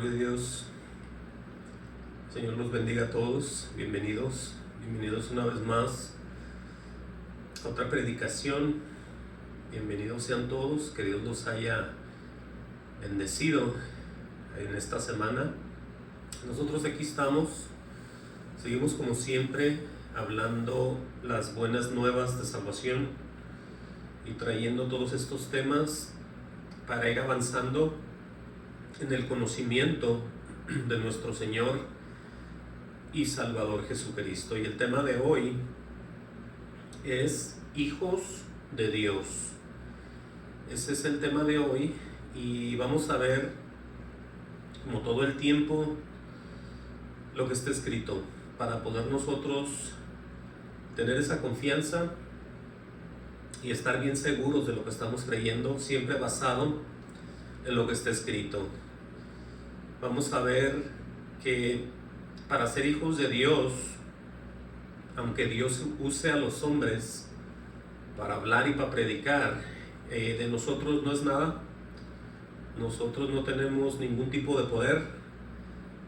Gloria a Dios. Señor los bendiga a todos. Bienvenidos una vez más a otra predicación. Bienvenidos sean todos. Que Dios los haya bendecido en esta semana. Nosotros aquí estamos. Seguimos como siempre hablando las buenas nuevas de salvación y trayendo todos estos temas para ir avanzando en el conocimiento de nuestro Señor y Salvador Jesucristo. Y el tema de hoy es hijos de Dios. Ese es el tema de hoy y vamos a ver, como todo el tiempo, lo que está escrito para poder nosotros tener esa confianza y estar bien seguros de lo que estamos creyendo, siempre basado en lo que está escrito. Vamos a ver que para ser hijos de Dios, aunque Dios use a los hombres para hablar y para predicar, de nosotros no es nada. Nosotros no tenemos ningún tipo de poder.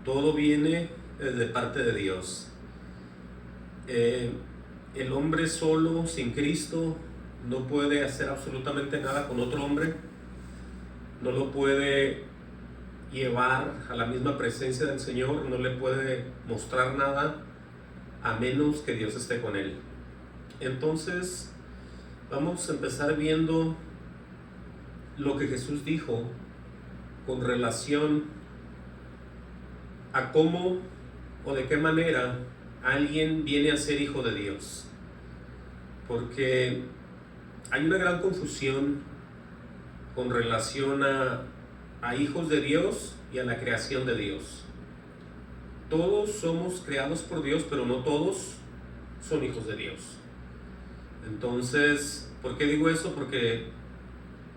Todo viene de parte de Dios. El hombre solo, sin Cristo, no puede hacer absolutamente nada con otro hombre. No lo puede llevar a la misma presencia del Señor, no le puede mostrar nada a menos que Dios esté con él. Entonces vamos a empezar viendo lo que Jesús dijo con relación a cómo o de qué manera alguien viene a ser hijo de Dios, porque hay una gran confusión con relación a hijos de Dios y a la creación de Dios. Todos somos creados por Dios, pero no todos son hijos de Dios. Entonces, ¿por qué digo eso? Porque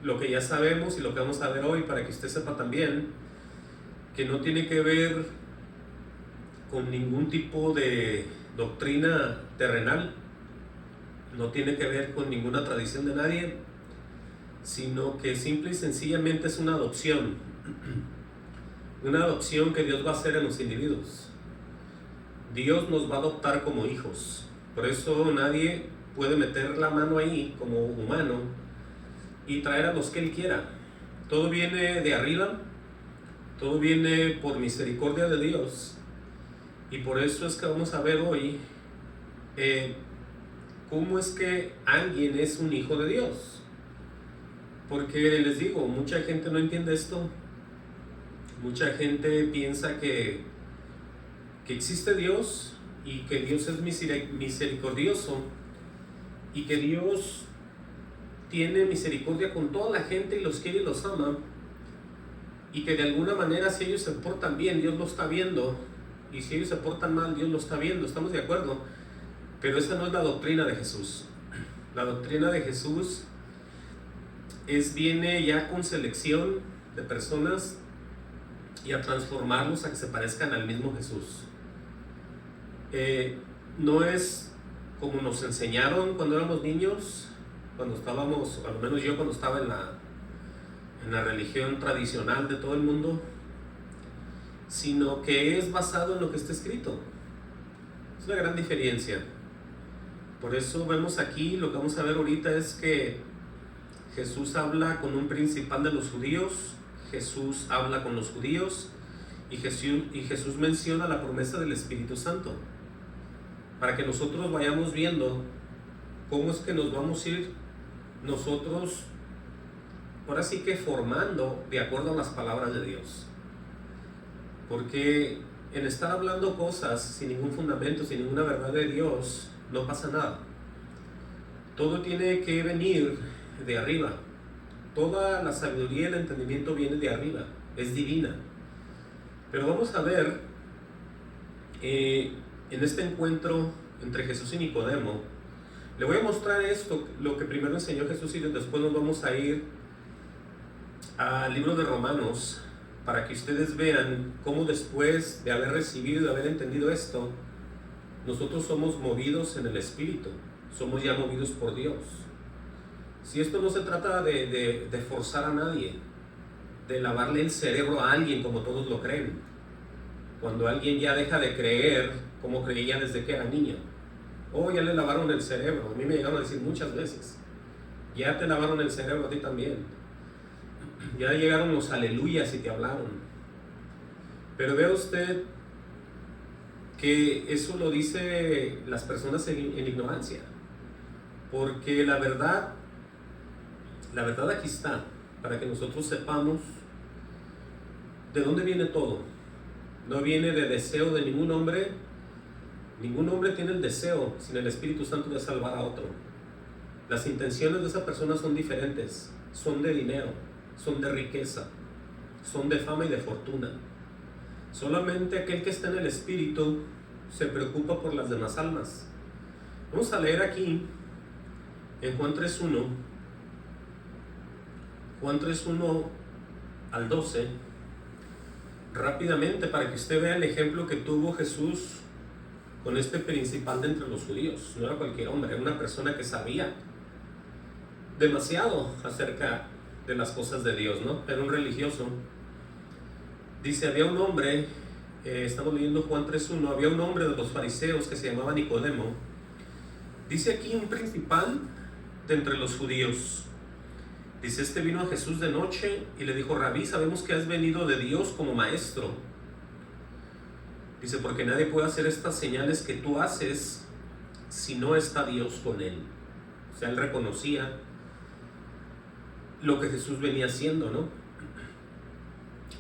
lo que ya sabemos y lo que vamos a ver hoy, para que usted sepa también, que no tiene que ver con ningún tipo de doctrina terrenal, no tiene que ver con ninguna tradición de nadie, sino que simple y sencillamente es una adopción que Dios va a hacer en los individuos. Dios nos va a adoptar como hijos. Por eso nadie puede meter la mano ahí como humano y traer a los que Él quiera. Todo viene de arriba, todo viene por misericordia de Dios, y por eso es que vamos a ver hoy cómo es que alguien es un hijo de Dios. Porque les digo, mucha gente no entiende esto. Mucha gente piensa que existe Dios y que Dios es misericordioso y que Dios tiene misericordia con toda la gente y los quiere y los ama, y que de alguna manera, si ellos se portan bien, Dios lo está viendo, y si ellos se portan mal, Dios lo está viendo. Estamos de acuerdo, pero esa no es la doctrina de Jesús. La doctrina de Jesús viene ya con selección de personas y a transformarlos a que se parezcan al mismo Jesús. No es como nos enseñaron cuando éramos niños, cuando estábamos, al menos yo cuando estaba en la religión tradicional de todo el mundo, sino que es basado en lo que está escrito. Es una gran diferencia. Por eso vemos aquí, lo que vamos a ver ahorita es que Jesús habla con un principal de los judíos, Jesús habla con los judíos, y Jesús menciona la promesa del Espíritu Santo, para que nosotros vayamos viendo cómo es que nos vamos a ir nosotros, ahora sí que formando de acuerdo a las palabras de Dios. Porque en estar hablando cosas sin ningún fundamento, sin ninguna verdad de Dios, no pasa nada. Todo tiene que venir de arriba. Toda la sabiduría y el entendimiento viene de arriba, es divina. Pero vamos a ver en este encuentro entre Jesús y Nicodemo, le voy a mostrar esto, lo que primero enseñó Jesús, y después nos vamos a ir al libro de Romanos, para que ustedes vean cómo después de haber recibido y de haber entendido esto, nosotros somos movidos en el Espíritu, somos ya movidos por Dios. Si esto no se trata de forzar a nadie, de lavarle el cerebro a alguien como todos lo creen. Cuando alguien ya deja de creer como creía desde que era niño. Oh, ya le lavaron el cerebro. A mí me llegaron a decir muchas veces, ya te lavaron el cerebro a ti también. Ya llegaron los aleluyas y te hablaron. Pero vea usted que eso lo dice las personas en ignorancia. Porque la verdad aquí está, para que nosotros sepamos de dónde viene todo. No viene de deseo de ningún hombre. Ningún hombre tiene el deseo sin el Espíritu Santo de salvar a otro. Las intenciones de esa persona son diferentes. Son de dinero, son de riqueza, son de fama y de fortuna. Solamente aquel que está en el Espíritu se preocupa por las demás almas. Vamos a leer aquí en Juan 3:1, Juan 3:1 al 12, rápidamente, para que usted vea el ejemplo que tuvo Jesús con este principal de entre los judíos. No era cualquier hombre, era una persona que sabía demasiado acerca de las cosas de Dios, ¿no? Era un religioso. Dice, había un hombre, estamos leyendo Juan 3:1, había un hombre de los fariseos que se llamaba Nicodemo. Dice aquí un principal de entre los judíos. Dice, este vino a Jesús de noche y le dijo, Rabí, sabemos que has venido de Dios como maestro. Dice, porque nadie puede hacer estas señales que tú haces si no está Dios con él. O sea, él reconocía lo que Jesús venía haciendo, ¿no?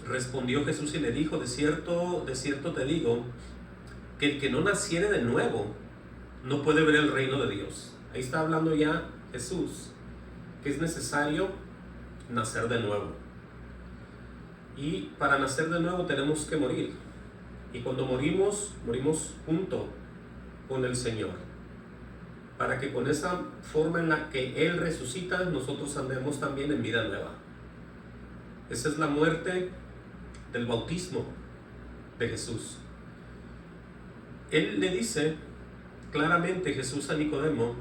Respondió Jesús y le dijo, de cierto te digo, que el que no naciere de nuevo no puede ver el reino de Dios. Ahí está hablando ya Jesús, que es necesario nacer de nuevo. Y para nacer de nuevo tenemos que morir. Y cuando morimos junto con el Señor. Para que con esa forma en la que Él resucita, nosotros andemos también en vida nueva. Esa es la muerte del bautismo de Jesús. Él le dice claramente, Jesús, a Nicodemo,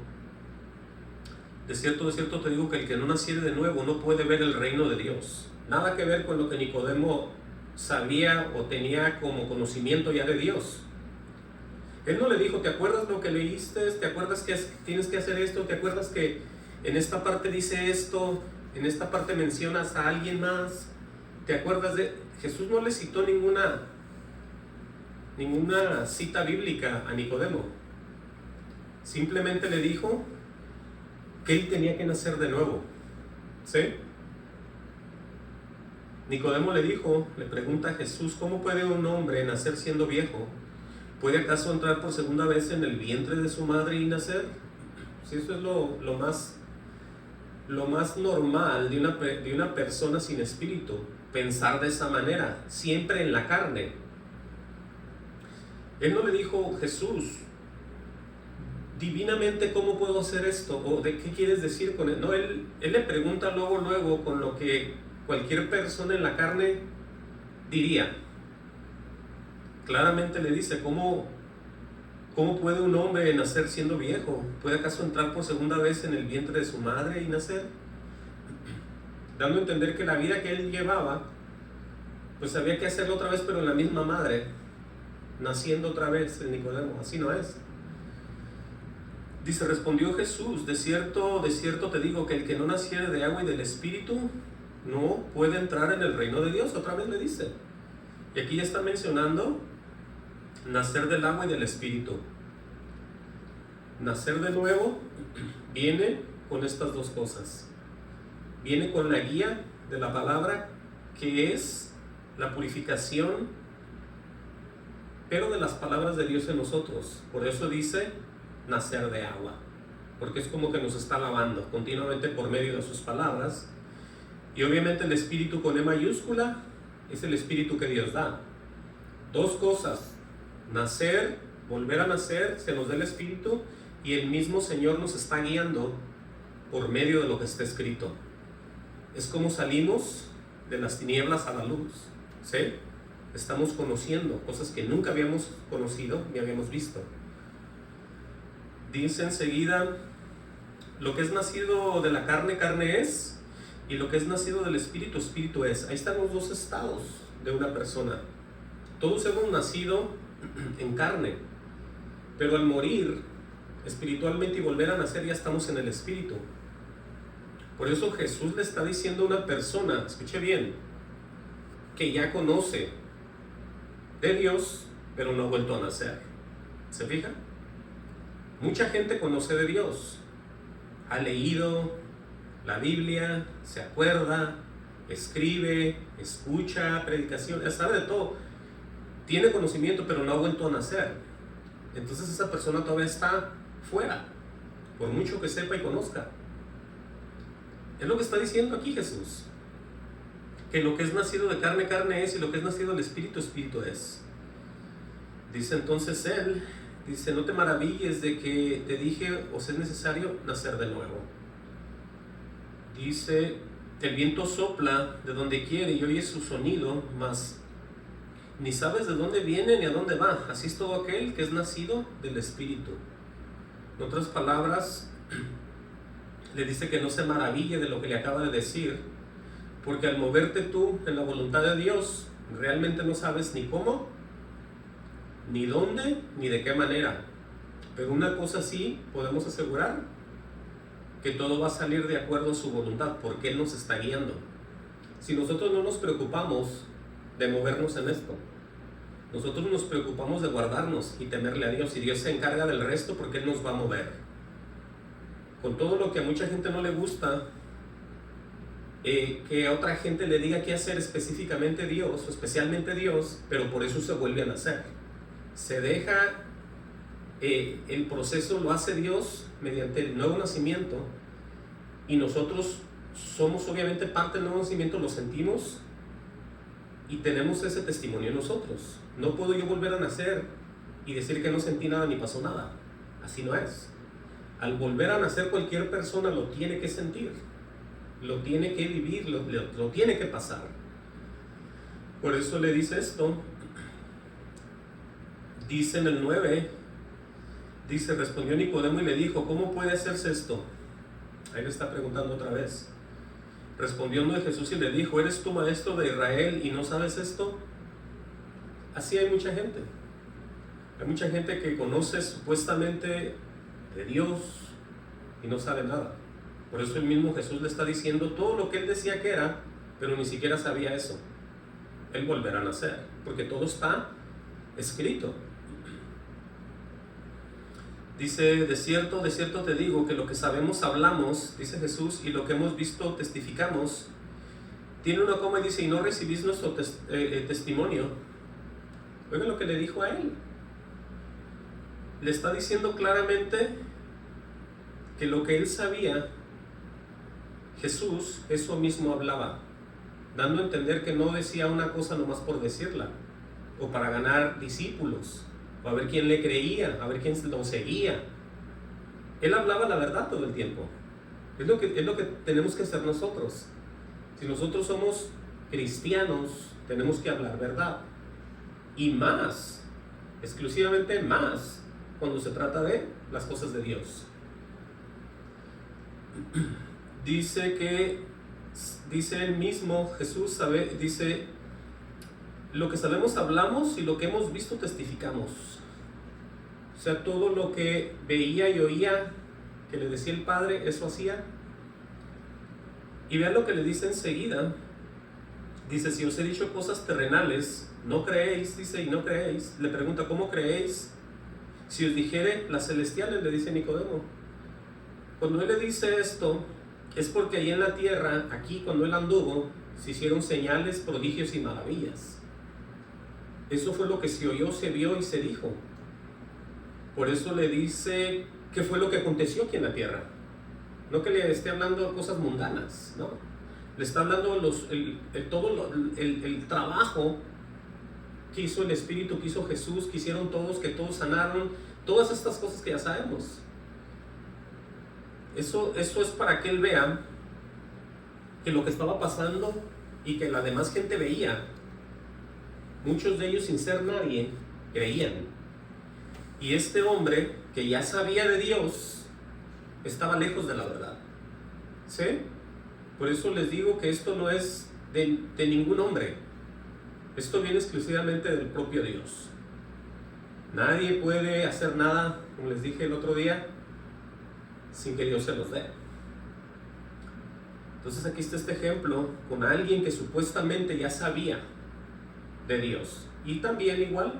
de cierto te digo que el que no naciere de nuevo no puede ver el reino de Dios. Nada que ver con lo que Nicodemo sabía o tenía como conocimiento ya de Dios. Él no le dijo, ¿te acuerdas lo que leíste? ¿Te acuerdas que tienes que hacer esto? ¿Te acuerdas que en esta parte dice esto? ¿En esta parte mencionas a alguien más? ¿Te acuerdas de...? Jesús no le citó ninguna cita bíblica a Nicodemo. Simplemente le dijo que él tenía que nacer de nuevo. ¿Sí? Nicodemo le pregunta a Jesús, ¿cómo puede un hombre nacer siendo viejo? ¿Puede acaso entrar por segunda vez en el vientre de su madre y nacer? Si eso es lo más normal de una persona sin espíritu, pensar de esa manera, siempre en la carne. Él no le dijo, Jesús, divinamente, ¿cómo puedo hacer esto? ¿O de qué quieres decir con él? No, él le pregunta luego con lo que cualquier persona en la carne diría. Claramente le dice, ¿cómo puede un hombre nacer siendo viejo? ¿Puede acaso entrar por segunda vez en el vientre de su madre y nacer? Dando a entender que la vida que él llevaba, pues había que hacerlo otra vez, pero en la misma madre, naciendo otra vez en Nicodemo. Así no es. Dice, respondió Jesús, de cierto te digo que el que no naciere de agua y del Espíritu no puede entrar en el reino de Dios. Otra vez le dice. Y aquí ya está mencionando nacer del agua y del Espíritu. Nacer de nuevo viene con estas dos cosas. Viene con la guía de la palabra, que es la purificación, pero de las palabras de Dios en nosotros. Por eso dice nacer de agua, porque es como que nos está lavando continuamente por medio de sus palabras. Y obviamente el Espíritu con E mayúscula es el Espíritu que Dios da. Dos cosas: nacer, volver a nacer, se nos da el Espíritu, y el mismo Señor nos está guiando por medio de lo que está escrito. Es como salimos de las tinieblas a la luz, ¿sí? Estamos conociendo cosas que nunca habíamos conocido ni habíamos visto. Dice enseguida, lo que es nacido de la carne, carne es, y lo que es nacido del Espíritu, Espíritu es. Ahí están los dos estados de una persona. Todos hemos nacido en carne, pero al morir espiritualmente y volver a nacer ya estamos en el Espíritu. Por eso Jesús le está diciendo a una persona, escuche bien, que ya conoce de Dios, pero no ha vuelto a nacer. ¿Se fija? Mucha gente conoce de Dios, ha leído la Biblia, se acuerda, escribe, escucha predicaciones, sabe de todo, tiene conocimiento, pero no ha vuelto a nacer. Entonces esa persona todavía está fuera, por mucho que sepa y conozca. Es lo que está diciendo aquí Jesús, que lo que es nacido de carne, carne es, y lo que es nacido del Espíritu, Espíritu es. Dice entonces él, dice, no te maravilles de que te dije, os es necesario nacer de nuevo. Dice, el viento sopla de donde quiere y oyes su sonido, mas ni sabes de dónde viene ni a dónde va. Así es todo aquel que es nacido del Espíritu. En otras palabras, le dice que no se maraville de lo que le acaba de decir, porque al moverte tú en la voluntad de Dios, realmente no sabes ni cómo, ni dónde, ni de qué manera. Pero una cosa sí podemos asegurar, que todo va a salir de acuerdo a su voluntad, porque Él nos está guiando. Si nosotros no nos preocupamos de movernos en esto, nosotros nos preocupamos de guardarnos y temerle a Dios, y Dios se encarga del resto porque Él nos va a mover. Con todo lo que a mucha gente no le gusta, que a otra gente le diga qué hacer específicamente Dios, o especialmente Dios, pero por eso se vuelve a nacer. Se deja, el proceso lo hace Dios mediante el nuevo nacimiento, y nosotros somos obviamente parte del nuevo nacimiento, lo sentimos y tenemos ese testimonio en nosotros. No puedo yo volver a nacer y decir que no sentí nada ni pasó nada. Así no es. Al volver a nacer, cualquier persona lo tiene que sentir, lo tiene que vivir, lo tiene que pasar. Por eso le dice esto. Dice en el 9, dice, respondió Nicodemo y le dijo, ¿cómo puede hacerse esto? Ahí le está preguntando otra vez. Respondiendo Jesús y le dijo, ¿eres tú maestro de Israel y no sabes esto? Así hay mucha gente. Hay mucha gente que conoce supuestamente de Dios y no sabe nada. Por eso el mismo Jesús le está diciendo todo lo que él decía que era, pero ni siquiera sabía eso. Él volverá a nacer, porque todo está escrito. Dice, de cierto te digo que lo que sabemos hablamos, dice Jesús, y lo que hemos visto testificamos. Tiene una coma y dice, y no recibís nuestro testimonio. Oigan lo que le dijo a él. Le está diciendo claramente que lo que él sabía, Jesús, eso mismo hablaba, dando a entender que no decía una cosa nomás por decirla, o para ganar discípulos, o a ver quién le creía, a ver quién lo seguía. Él hablaba la verdad todo el tiempo. Es lo que tenemos que hacer nosotros. Si nosotros somos cristianos, tenemos que hablar verdad. Y más, exclusivamente más, cuando se trata de las cosas de Dios. Dice el mismo Jesús, dice, lo que sabemos hablamos y lo que hemos visto testificamos. O sea, todo lo que veía y oía que le decía el Padre, eso hacía. Y vean lo que le dice enseguida. Dice, si os he dicho cosas terrenales, no creéis, dice, y no creéis. Le pregunta, ¿cómo creéis? Si os dijere las celestiales, le dice Nicodemo. Cuando él le dice esto, es porque ahí en la tierra, aquí cuando él anduvo, se hicieron señales, prodigios y maravillas. Eso fue lo que se oyó, se vio y se dijo. Por eso le dice qué fue lo que aconteció aquí en la tierra. No que le esté hablando de cosas mundanas, ¿no? Le está hablando de todo el trabajo que hizo el Espíritu, que hizo Jesús, que hicieron todos, que todos sanaron, todas estas cosas que ya sabemos. Eso es para que él vea que lo que estaba pasando y que la demás gente veía, muchos de ellos sin ser nadie, creían. Y este hombre que ya sabía de Dios estaba lejos de la verdad. ¿Sí? Por eso les digo que esto no es de ningún hombre. Esto viene exclusivamente del propio Dios. Nadie puede hacer nada, como les dije el otro día, sin que Dios se los dé. Entonces aquí está este ejemplo con alguien que supuestamente ya sabía de Dios. Y también igual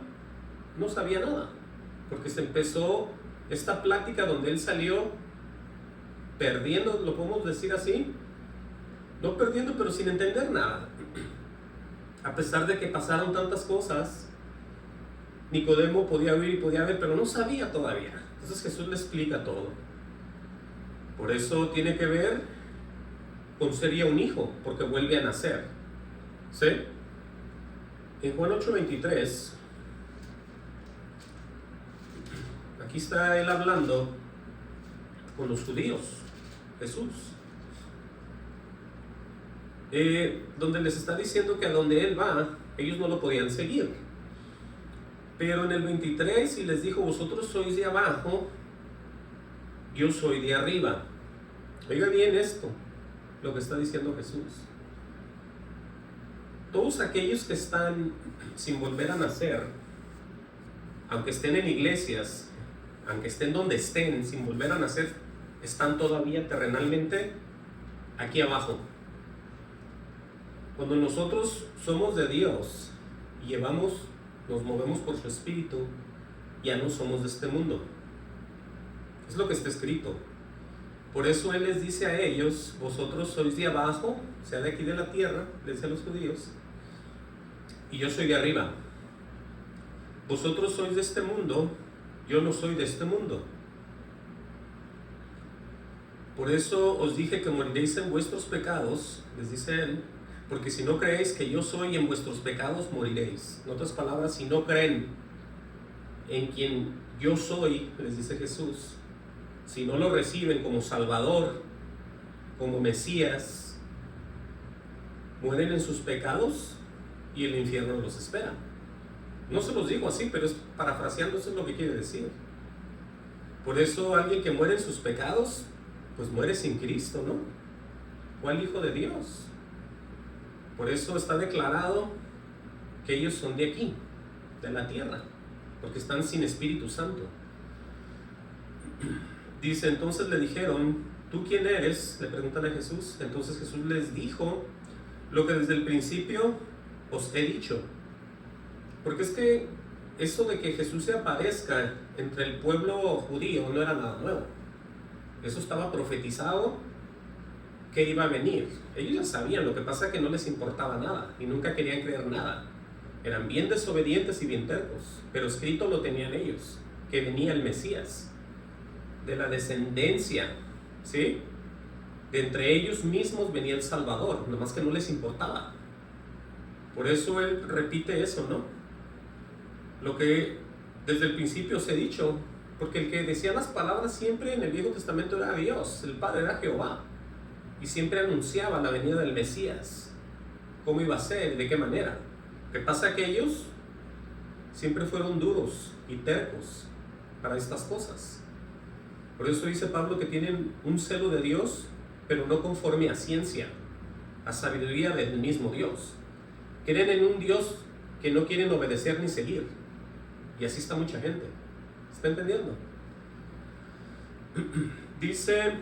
no sabía nada. Porque se empezó esta plática donde él salió perdiendo, lo podemos decir así. No perdiendo, pero sin entender nada. A pesar de que pasaron tantas cosas, Nicodemo podía oír y podía ver, pero no sabía todavía. Entonces Jesús le explica todo. Por eso tiene que ver con ser ya un hijo, porque vuelve a nacer. ¿Sí? En Juan 8:23, aquí está él hablando con los judíos, Jesús. Donde les está diciendo que a donde él va, ellos no lo podían seguir. Pero en el 23, y les dijo, vosotros sois de abajo, yo soy de arriba. Oiga bien esto, lo que está diciendo Jesús. Todos aquellos que están sin volver a nacer, aunque estén en iglesias, aunque estén donde estén, sin volver a nacer, están todavía terrenalmente aquí abajo. Cuando nosotros somos de Dios y nos movemos por su espíritu, ya no somos de este mundo. Es lo que está escrito. Por eso Él les dice a ellos, vosotros sois de abajo, o sea, de aquí de la tierra, les dice a los judíos, y yo soy de arriba. Vosotros sois de este mundo, yo no soy de este mundo. Por eso os dije que moriréis en vuestros pecados, les dice Él, porque si no creéis que yo soy, en vuestros pecados moriréis. En otras palabras, si no creen en quien yo soy, les dice Jesús, si no lo reciben como Salvador, como Mesías, mueren en sus pecados y el infierno los espera. No se los digo así, pero es parafraseando, eso es lo que quiere decir. Por eso alguien que muere en sus pecados, pues muere sin Cristo, ¿no? ¿Cuál hijo de Dios? Por eso está declarado que ellos son de aquí, de la tierra, porque están sin Espíritu Santo. Dice, entonces le dijeron, ¿tú quién eres? Le preguntan a Jesús. Entonces Jesús les dijo lo que desde el principio os he dicho. Porque es que eso de que Jesús se aparezca entre el pueblo judío no era nada nuevo. Eso estaba profetizado que iba a venir. Ellos ya sabían, lo que pasa es que no les importaba nada y nunca querían creer nada. Eran bien desobedientes y bien tercos, pero escrito lo tenían ellos, que venía el Mesías, de la descendencia, ¿sí? De entre ellos mismos venía el Salvador, nomás que no les importaba. Por eso él repite eso, ¿no? Lo que desde el principio os he dicho, porque el que decía las palabras siempre en el Viejo Testamento era Dios, el Padre era Jehová, y siempre anunciaba la venida del Mesías, cómo iba a ser, de qué manera. Lo que pasa es que ellos siempre fueron duros y tercos para estas cosas. Por eso dice Pablo que tienen un celo de Dios, pero no conforme a ciencia, a sabiduría del mismo Dios. Creen en un Dios que no quieren obedecer ni seguir. Y así está mucha gente. ¿Está entendiendo? Dice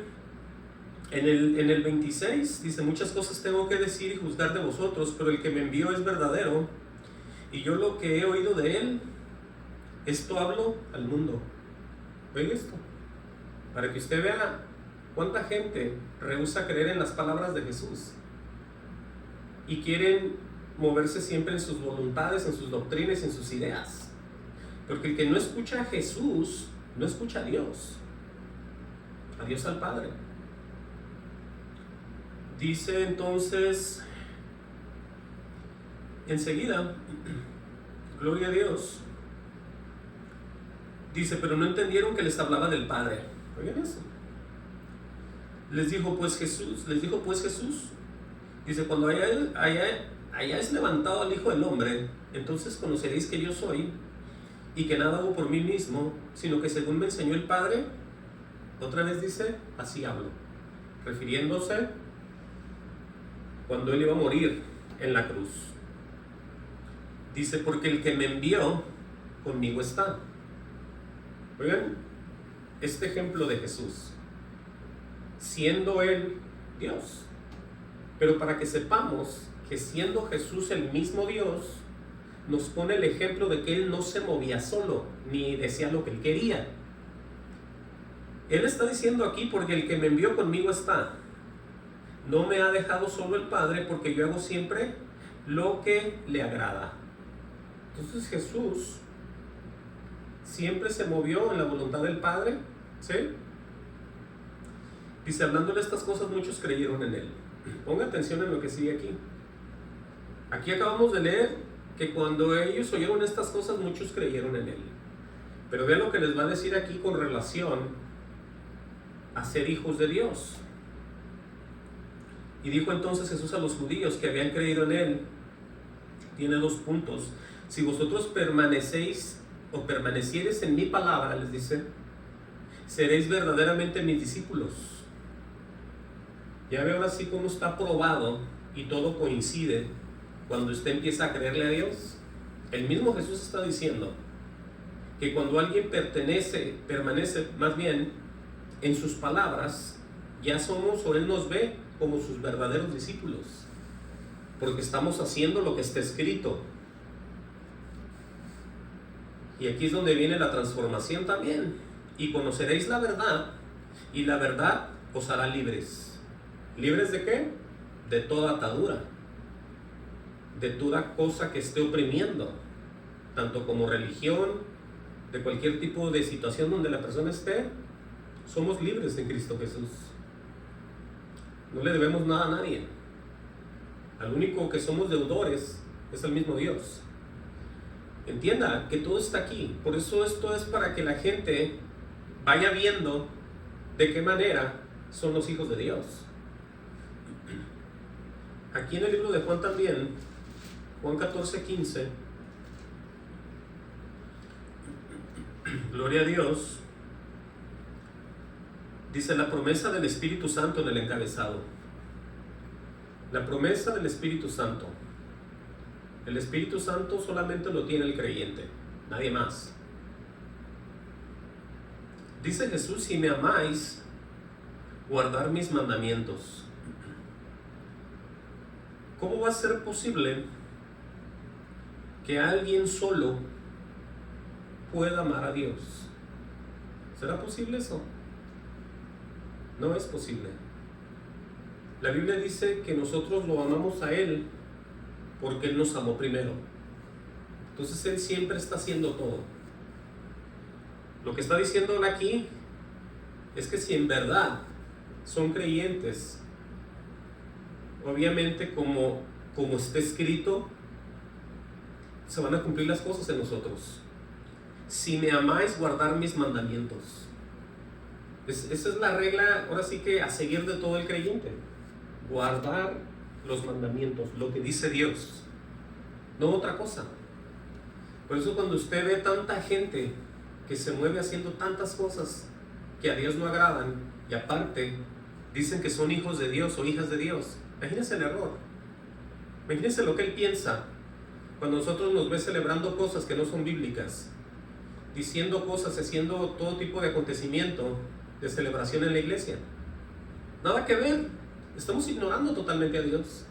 en el 26, dice, muchas cosas tengo que decir y juzgar de vosotros, pero el que me envió es verdadero, y yo lo que he oído de él, esto hablo al mundo. ¿Ven esto? Para que usted vea cuánta gente rehúsa creer en las palabras de Jesús y quieren moverse siempre en sus voluntades, en sus doctrinas, en sus ideas. Porque el que no escucha a Jesús, no escucha a Dios al Padre. Dice entonces, enseguida, gloria a Dios, dice, pero no entendieron que les hablaba del Padre. Oigan eso. Les dijo pues Jesús, dice, cuando hayáis levantado al Hijo del Hombre, entonces conoceréis que yo soy, y que nada hago por mí mismo, sino que según me enseñó el Padre, otra vez dice, así hablo, refiriéndose cuando Él iba a morir en la cruz. Dice, porque el que me envió conmigo está. Oigan, este ejemplo de Jesús, siendo Él Dios. Pero para que sepamos que siendo Jesús el mismo Dios, nos pone el ejemplo de que Él no se movía solo, ni decía lo que Él quería. Él está diciendo aquí, porque el que me envió conmigo está. No me ha dejado solo el Padre, porque yo hago siempre lo que le agrada. Entonces Jesús siempre se movió en la voluntad del Padre, ¿sí? Dice, hablándole estas cosas, muchos creyeron en Él. Ponga atención en lo que sigue aquí. Aquí acabamos de leer que cuando ellos oyeron estas cosas, muchos creyeron en Él. Pero vean lo que les va a decir aquí con relación a ser hijos de Dios. Y dijo entonces Jesús a los judíos que habían creído en Él, tiene 2 puntos. Si vosotros permanecéis o permaneciereis en mi palabra, les dice, seréis verdaderamente mis discípulos. Ya ve ahora sí cómo está probado y todo coincide cuando usted empieza a creerle a Dios. El mismo Jesús está diciendo que cuando alguien permanece más bien en sus palabras, ya somos o Él nos ve como sus verdaderos discípulos, porque estamos haciendo lo que está escrito. Y aquí es donde viene la transformación también. Y conoceréis la verdad, y la verdad os hará libres. ¿Libres de qué? De toda atadura, de toda cosa que esté oprimiendo, tanto como religión, de cualquier tipo de situación donde la persona esté. Somos libres en Cristo Jesús. No le debemos nada a nadie. Al único que somos deudores es el mismo Dios. Entienda que todo está aquí. Por eso esto es para que la gente vaya viendo de qué manera son los hijos de Dios. Aquí en el libro de Juan también, Juan 14:15, gloria a Dios, dice la promesa del Espíritu Santo en el encabezado. La promesa del Espíritu Santo. El Espíritu Santo solamente lo tiene el creyente, nadie más. Dice Jesús, si me amáis, guardar mis mandamientos. ¿Cómo va a ser posible que alguien solo pueda amar a Dios? ¿Será posible eso? No es posible. La Biblia dice que nosotros lo amamos a Él porque Él nos amó primero. Entonces Él siempre está haciendo todo. Lo que está diciendo aquí es que si en verdad son creyentes, obviamente como está escrito, se van a cumplir las cosas en nosotros. Si me amáis, guardar mis mandamientos. Esa es la regla, ahora sí que a seguir de todo el creyente. Guardar los mandamientos, lo que dice Dios, no otra cosa. Por eso cuando usted ve tanta gente que se mueve haciendo tantas cosas que a Dios no agradan, y aparte dicen que son hijos de Dios o hijas de Dios, imagínense el error. Imagínense lo que él piensa cuando nosotros nos ve celebrando cosas que no son bíblicas, diciendo cosas, haciendo todo tipo de acontecimiento de celebración en la iglesia. Nada que ver. Estamos ignorando totalmente a Dios.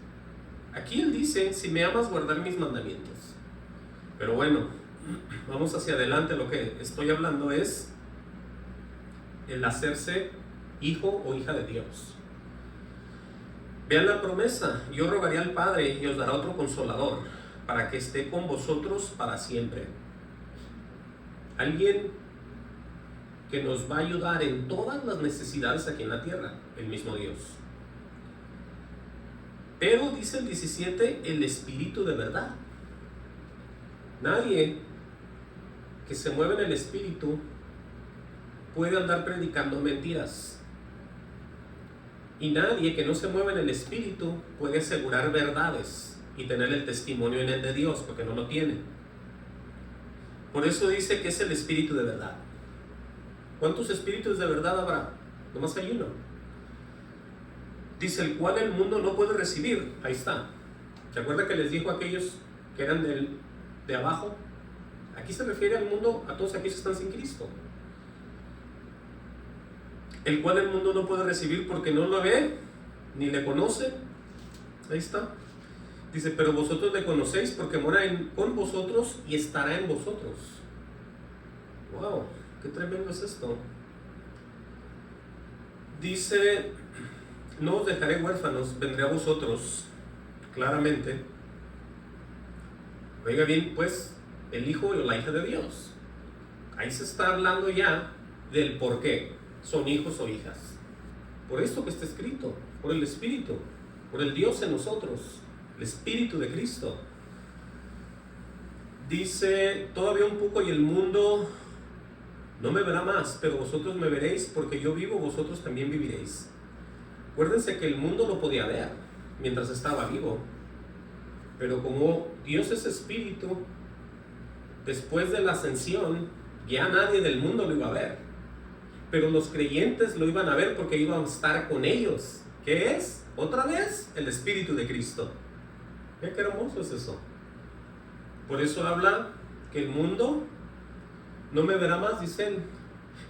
Aquí Él dice, si me amas, guardar mis mandamientos. Pero bueno, vamos hacia adelante. Lo que estoy hablando es el hacerse hijo o hija de Dios. Vean la promesa: yo rogaré al Padre y os dará otro consolador, para que esté con vosotros para siempre. Alguien que nos va a ayudar en todas las necesidades aquí en la tierra, el mismo Dios. Pero dice el 17, el Espíritu de verdad. Nadie que se mueve en el Espíritu puede andar predicando mentiras. Y nadie que no se mueve en el Espíritu puede asegurar verdades y tener el testimonio en el de Dios, porque no lo tiene. Por eso dice que es el Espíritu de verdad. ¿Cuántos espíritus de verdad habrá? Nomás hay uno. Dice, el cual el mundo no puede recibir. Ahí está. ¿Se acuerda que les dijo a aquellos que eran de abajo? Aquí se refiere al mundo, a todos aquellos que están sin Cristo. El cual el mundo no puede recibir porque no lo ve, ni le conoce. Ahí está. Dice, pero vosotros le conocéis porque mora con vosotros y estará en vosotros. Wow, qué tremendo es esto. Dice, no os dejaré huérfanos, vendré a vosotros. Claramente. Oiga bien, pues, el hijo o la hija de Dios. Ahí se está hablando ya del por qué son hijos o hijas. Por esto que está escrito, por el Espíritu, por el Dios en nosotros, el Espíritu de Cristo. Dice, todavía un poco y el mundo no me verá más, pero vosotros me veréis, porque yo vivo, vosotros también viviréis. Acuérdense que el mundo lo podía ver mientras estaba vivo, pero como Dios es Espíritu, después de la ascensión, ya nadie del mundo lo iba a ver, pero los creyentes lo iban a ver porque iban a estar con ellos. ¿Qué es? Otra vez, el Espíritu de Cristo. Mira qué hermoso es eso. Por eso habla que el mundo no me verá más, dice él,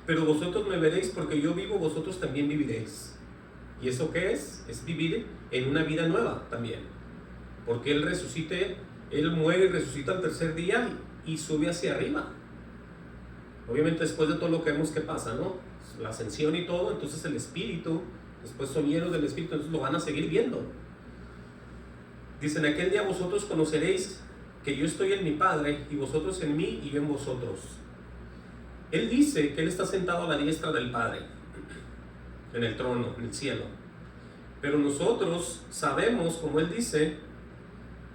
pero vosotros me veréis, porque yo vivo, vosotros también viviréis. ¿Y eso qué es? Es vivir en una vida nueva también, porque Él resucite, Él muere y resucita al tercer día y sube hacia arriba. Obviamente después de todo lo que vemos que pasa, ¿no? La ascensión y todo, entonces el Espíritu, después son llenos del Espíritu, entonces lo van a seguir viendo. Dicen, aquel día vosotros conoceréis que yo estoy en mi Padre, y vosotros en mí, y yo en vosotros. Él dice que Él está sentado a la diestra del Padre, en el trono, en el cielo. Pero nosotros sabemos, como Él dice,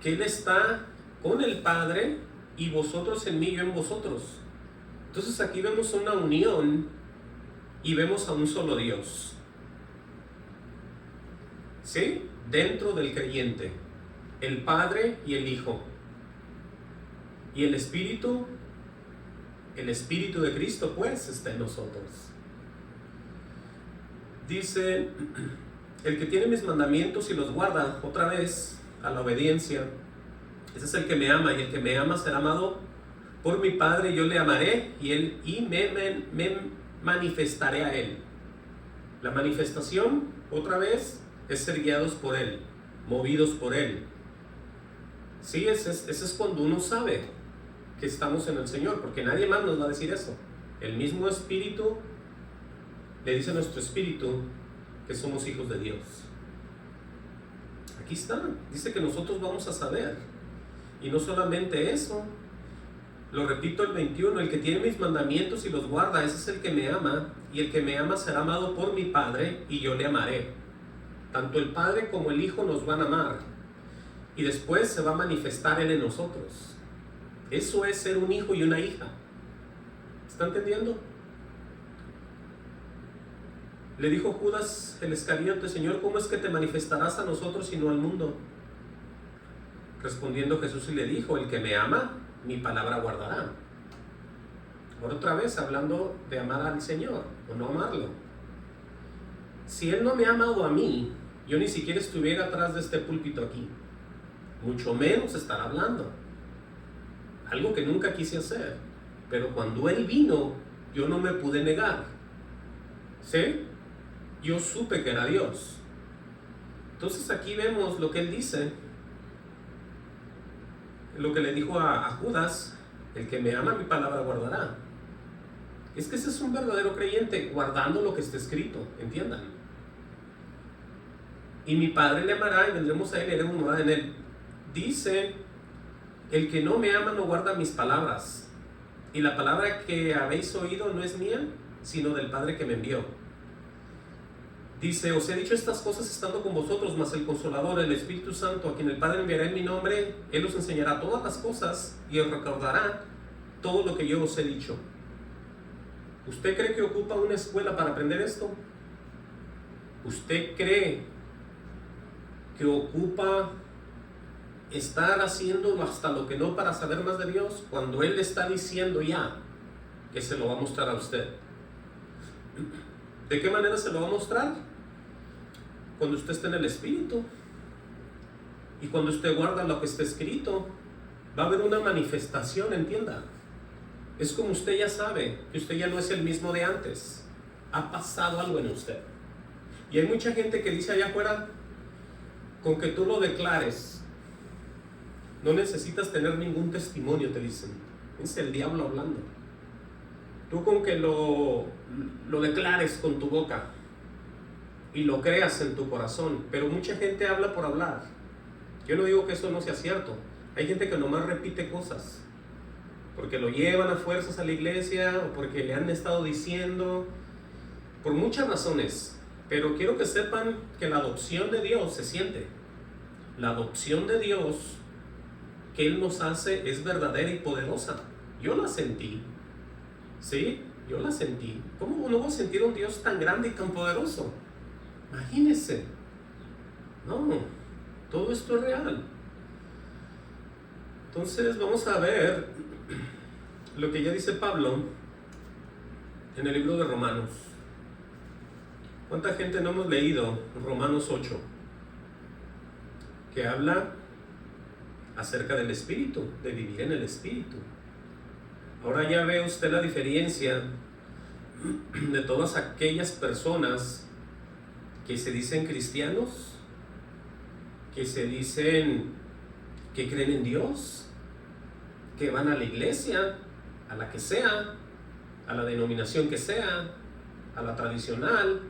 que Él está con el Padre, y vosotros en mí, yo en vosotros. Entonces aquí vemos una unión, y vemos a un solo Dios. ¿Sí? Dentro del creyente, el Padre y el Hijo. Y el Espíritu de Cristo, pues, está en nosotros. Dice, el que tiene mis mandamientos y los guarda, otra vez, a la obediencia, ese es el que me ama, y el que me ama será amado por mi Padre, yo le amaré, y me manifestaré a él. La manifestación, otra vez, es ser guiados por él, movidos por él. Sí, ese es cuando uno sabe que estamos en el Señor, porque nadie más nos va a decir eso. El mismo Espíritu le dice a nuestro espíritu que somos hijos de Dios. Aquí está, dice que nosotros vamos a saber. Y no solamente eso, lo repito, el 21, el que tiene mis mandamientos y los guarda, ese es el que me ama, y el que me ama será amado por mi Padre, y yo le amaré. Tanto el Padre como el Hijo nos van a amar, y después se va a manifestar Él en nosotros. Eso es ser un hijo y una hija. ¿Está entendiendo? Le dijo Judas el Iscariote, Señor, ¿cómo es que te manifestarás a nosotros y no al mundo? Respondiendo Jesús y le dijo, el que me ama, mi palabra guardará. Ahora otra vez hablando de amar al Señor o no amarlo. Si Él no me ha amado a mí, yo ni siquiera estuviera atrás de este púlpito aquí, mucho menos estar hablando. Algo que nunca quise hacer, pero cuando Él vino, yo no me pude negar. ¿Sí? Yo supe que era Dios. Entonces aquí vemos lo que Él dice, lo que le dijo a Judas, el que me ama mi palabra guardará. Es que ese es un verdadero creyente, guardando lo que está escrito, entiendan. Y mi Padre le amará y vendremos a Él y haremos morada en Él. Dice, el que no me ama no guarda mis palabras, y la palabra que habéis oído no es mía, sino del Padre que me envió. Dice, os he dicho estas cosas estando con vosotros, mas el Consolador, el Espíritu Santo, a quien el Padre enviará en mi nombre, Él os enseñará todas las cosas y os recordará todo lo que yo os he dicho. ¿Usted cree que ocupa una escuela para aprender esto? ¿Usted cree que ocupa estar haciendo hasta lo que no para saber más de Dios, cuando Él le está diciendo ya que se lo va a mostrar a usted? ¿De qué manera se lo va a mostrar? cuando usted está en el Espíritu. Y cuando usted guarda lo que está escrito, va a haber una manifestación, entienda. Es como usted ya sabe que usted ya no es el mismo de antes. Ha pasado algo en usted. Y hay mucha gente que dice allá afuera, con que tú lo declares, no necesitas tener ningún testimonio, te dicen. Es el diablo hablando. Tú con que lo declares con tu boca y lo creas en tu corazón. Pero mucha gente habla por hablar. Yo no digo que eso no sea cierto. Hay gente que nomás repite cosas porque lo llevan a fuerzas a la iglesia o porque le han estado diciendo, por muchas razones. Pero quiero que sepan que la adopción de Dios se siente. La adopción de Dios que Él nos hace es verdadera y poderosa. Yo la sentí. ¿Sí? Yo la sentí. ¿Cómo no voy a sentir un Dios tan grande y tan poderoso? Imagínense. No, todo esto es real. Entonces vamos a ver lo que ya dice Pablo en el libro de Romanos. ¿Cuánta gente no hemos leído Romanos 8? Que habla acerca del Espíritu, de vivir en el Espíritu. Ahora ya ve usted la diferencia de todas aquellas personas que se dicen cristianos, que se dicen que creen en Dios, que van a la iglesia, a la que sea, a la denominación que sea, a la tradicional,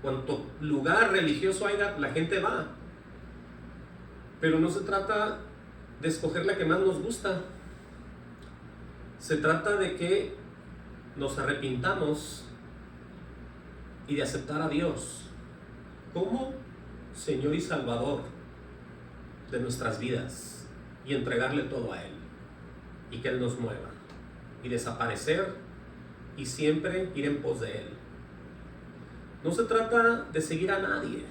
cuanto lugar religioso haya, la gente va. Pero no se trata de escoger la que más nos gusta. Se trata de que nos arrepintamos y de aceptar a Dios como Señor y Salvador de nuestras vidas y entregarle todo a Él y que Él nos mueva y desaparecer y siempre ir en pos de Él. No se trata de seguir a nadie,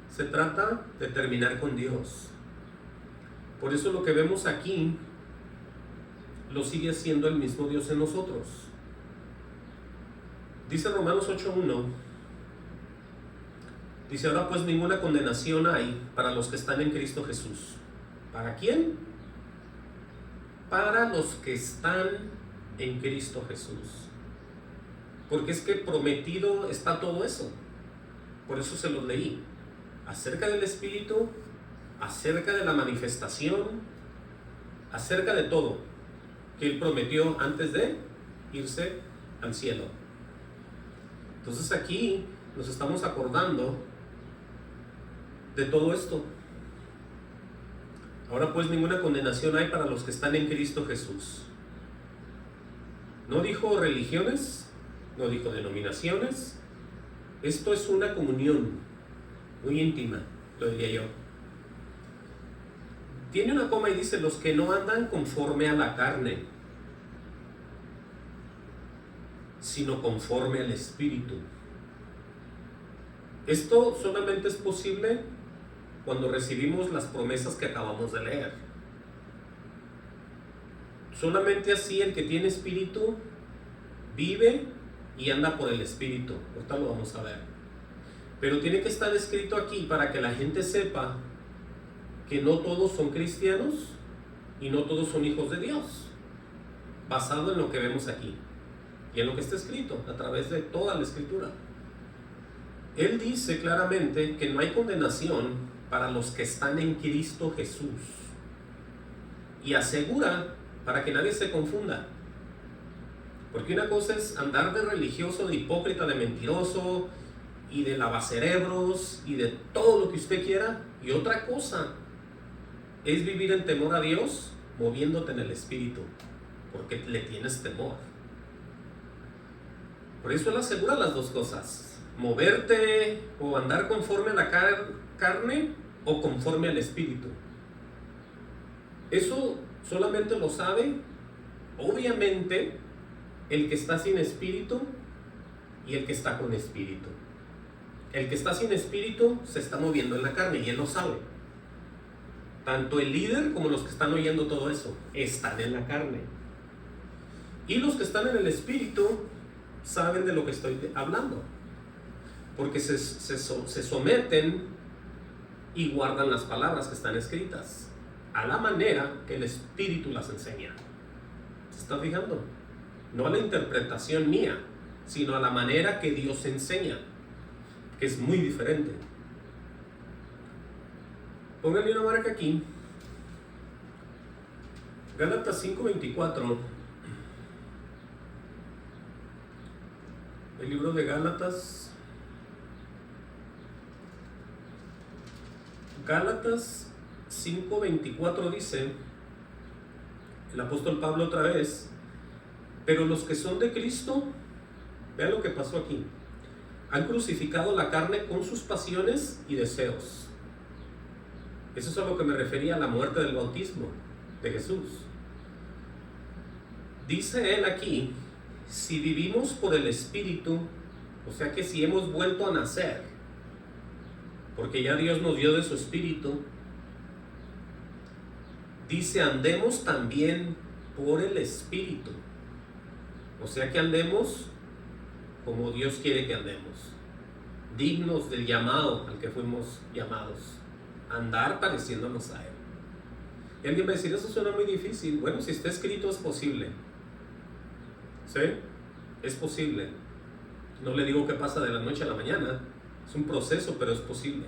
se trata de terminar con Dios. Por eso lo que vemos aquí lo sigue siendo el mismo Dios en nosotros. Dice Romanos 8:1, dice: ahora pues ninguna condenación hay para los que están en Cristo Jesús. ¿Para quién? Para los que están en Cristo Jesús. Porque es que prometido está todo eso. Por eso se los leí. Acerca del Espíritu, acerca de la manifestación, acerca de todo que Él prometió antes de irse al cielo. Entonces aquí nos estamos acordando de todo esto. Ahora pues ninguna condenación hay para los que están en Cristo Jesús. No dijo religiones, no dijo denominaciones. Esto es una comunión muy íntima, lo diría yo. Tiene una coma y dice: los que no andan conforme a la carne, sino conforme al Espíritu. Esto solamente es posible cuando recibimos las promesas que acabamos de leer. Solamente así el que tiene Espíritu vive y anda por el Espíritu. Ahorita lo vamos a ver. Pero tiene que estar escrito aquí para que la gente sepa que no todos son cristianos y no todos son hijos de Dios, basado en lo que vemos aquí y en lo que está escrito a través de toda la Escritura. Él dice claramente que no hay condenación para los que están en Cristo Jesús, y asegura, para que nadie se confunda, porque una cosa es andar de religioso, de hipócrita, de mentiroso y de lavacerebros y de todo lo que usted quiera, y otra cosa es vivir en temor a Dios, moviéndote en el Espíritu, porque le tienes temor. Por eso Él asegura las dos cosas: moverte o andar conforme a la carne o conforme al Espíritu. Eso solamente lo sabe, obviamente, el que está sin Espíritu y el que está con Espíritu. El que está sin Espíritu se está moviendo en la carne y Él lo sabe. Tanto el líder como los que están oyendo todo eso están en la carne. Y los que están en el Espíritu saben de lo que estoy hablando. porque se someten y guardan las palabras que están escritas a la manera que el Espíritu las enseña. ¿Se está fijando? No a la interpretación mía, sino a la manera que Dios enseña, que es muy diferente. Pónganle una marca aquí. Gálatas 5:24. El libro de Gálatas. Gálatas 5:24 dice, el apóstol Pablo otra vez, pero los que son de Cristo, vean lo que pasó aquí, han crucificado la carne con sus pasiones y deseos. Eso es a lo que me refería a la muerte del bautismo de Jesús. Dice él aquí, si vivimos por el Espíritu, o sea que si hemos vuelto a nacer, porque ya Dios nos dio de su Espíritu, dice andemos también por el Espíritu. O sea que andemos como Dios quiere que andemos, dignos del llamado al que fuimos llamados, andar pareciéndonos a Él. Y alguien va a decir, eso suena muy difícil. Bueno, si está escrito es posible. ¿Sí? Es posible. No le digo que pasa de la noche a la mañana, es un proceso, pero es posible.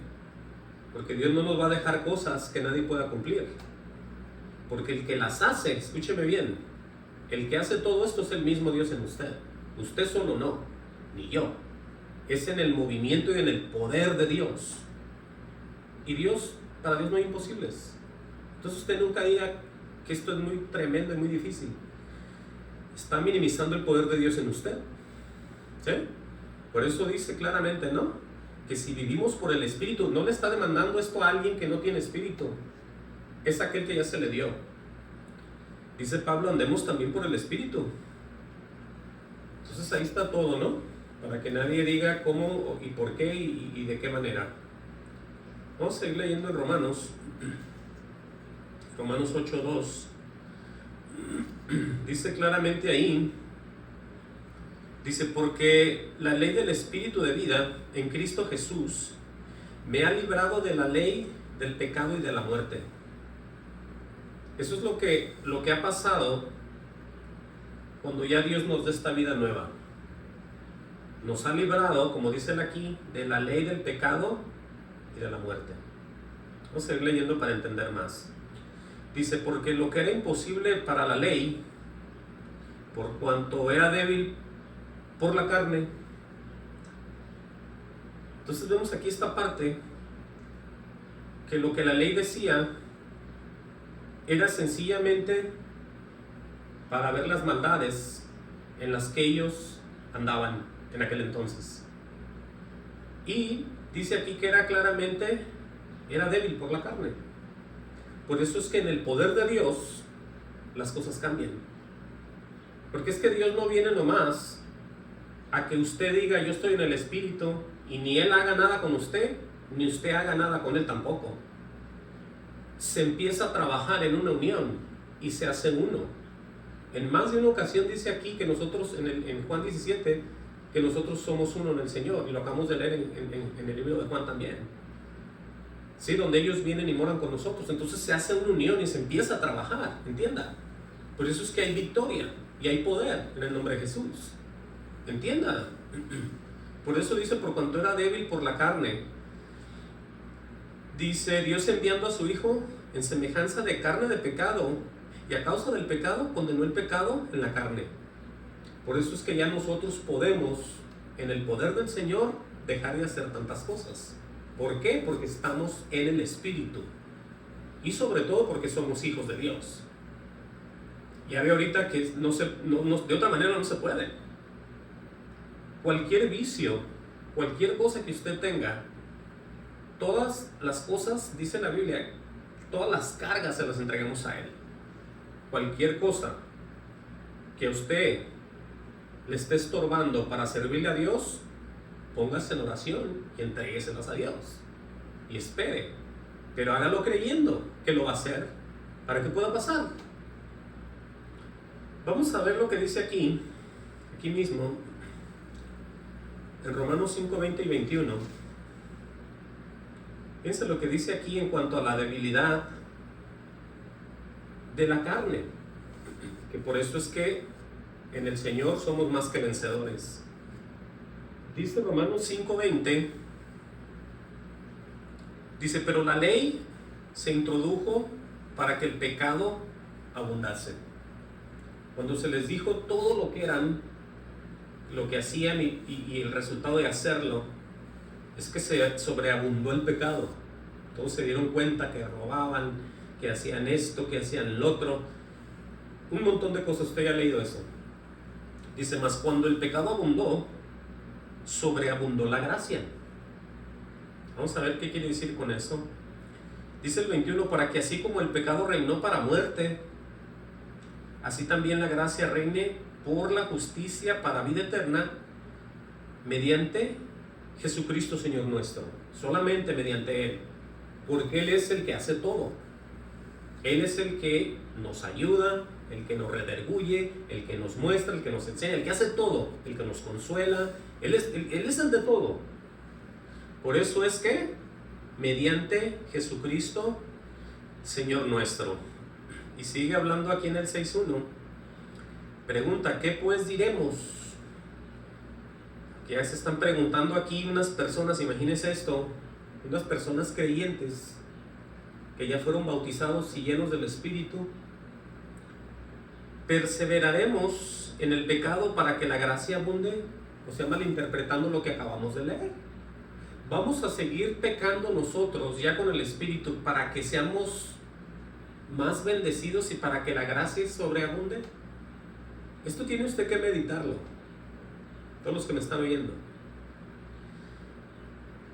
Porque Dios no nos va a dejar cosas que nadie pueda cumplir. Porque el que las hace, escúcheme bien, el que hace todo esto es el mismo Dios en usted. Usted solo no, ni yo. Es en el movimiento y en el poder de Dios. Y Dios, para Dios no hay imposibles. Entonces usted nunca diga que esto es muy tremendo y muy difícil. Está minimizando el poder de Dios en usted. ¿Sí? Por eso dice claramente, ¿no? Que si vivimos por el Espíritu, no le está demandando esto a alguien que no tiene Espíritu. Es aquel que ya se le dio. Dice Pablo, andemos también por el Espíritu. Entonces ahí está todo, ¿no? Para que nadie diga cómo y por qué y de qué manera. Vamos a seguir leyendo en Romanos 8:2. Dice claramente ahí, dice, porque la ley del Espíritu de vida en Cristo Jesús me ha librado de la ley del pecado y de la muerte. Eso es lo que ha pasado cuando ya Dios nos da esta vida nueva. Nos ha librado, como dice él aquí, de la ley del pecado y de la muerte. Vamos a seguir leyendo para entender más. Dice, porque lo que era imposible para la ley, por cuanto era débil por la carne. Entonces vemos aquí esta parte, que lo que la ley decía era sencillamente para ver las maldades en las que ellos andaban en aquel entonces. Y dice aquí que era claramente, era débil por la carne. Por eso es que en el poder de Dios las cosas cambian. Porque es que Dios no viene nomás a que usted diga yo estoy en el Espíritu y ni Él haga nada con usted, ni usted haga nada con Él tampoco. Se empieza a trabajar en una unión y se hace uno. En más de una ocasión dice aquí que nosotros, en Juan 17, que nosotros somos uno en el Señor, y lo acabamos de leer en el libro de Juan también. ¿Sí? Donde ellos vienen y moran con nosotros. Entonces se hace una unión y se empieza a trabajar, entienda. Por eso es que hay victoria y hay poder en el nombre de Jesús. Entienda. Por eso dice, por cuanto era débil por la carne, dice, Dios enviando a su Hijo en semejanza de carne de pecado, y a causa del pecado condenó el pecado en la carne. Por eso es que ya nosotros podemos, en el poder del Señor, dejar de hacer tantas cosas. ¿Por qué? Porque estamos en el Espíritu. Y sobre todo porque somos hijos de Dios. Ya ve ahorita que de otra manera no se puede. Cualquier vicio, cualquier cosa que usted tenga, todas las cosas, dice la Biblia, todas las cargas se las entregamos a Él. Cualquier cosa que a usted le esté estorbando para servirle a Dios, póngase en oración y entrégueselas a Dios y espere, pero hágalo creyendo que lo va a hacer para que pueda pasar. Vamos a ver lo que dice aquí mismo en Romanos 5, 20 y 21. Fíjense lo que dice aquí en cuanto a la debilidad de la carne, que por eso es que en el Señor somos más que vencedores. Dice Romanos 5:20, dice, pero la ley se introdujo para que el pecado abundase. Cuando se les dijo todo lo que eran, lo que hacían y el resultado de hacerlo, es que se sobreabundó el pecado. Todos se dieron cuenta que robaban, que hacían esto, que hacían lo otro, un montón de cosas. Usted ya ha leído eso. Dice, mas cuando el pecado abundó, sobreabundó la gracia. Vamos a ver qué quiere decir con eso. Dice el 21, para que así como el pecado reinó para muerte, así también la gracia reine por la justicia para vida eterna, mediante Jesucristo Señor nuestro. Solamente mediante Él, porque Él es el que hace todo. Él es el que nos ayuda, el que nos redarguye, el que nos muestra, el que nos enseña, el que hace todo, el que nos consuela. Él es el de todo. Por eso es que mediante Jesucristo Señor nuestro. Y sigue hablando aquí en el 6.1. Pregunta, ¿qué pues diremos? Que ya se están preguntando aquí unas personas, imagínense esto, unas personas creyentes que ya fueron bautizados y llenos del Espíritu. ¿Perseveraremos en el pecado para que la gracia abunde? O sea, malinterpretando lo que acabamos de leer. ¿Vamos a seguir pecando nosotros ya con el Espíritu para que seamos más bendecidos y para que la gracia sobreabunde? Esto tiene usted que meditarlo, todos los que me están oyendo.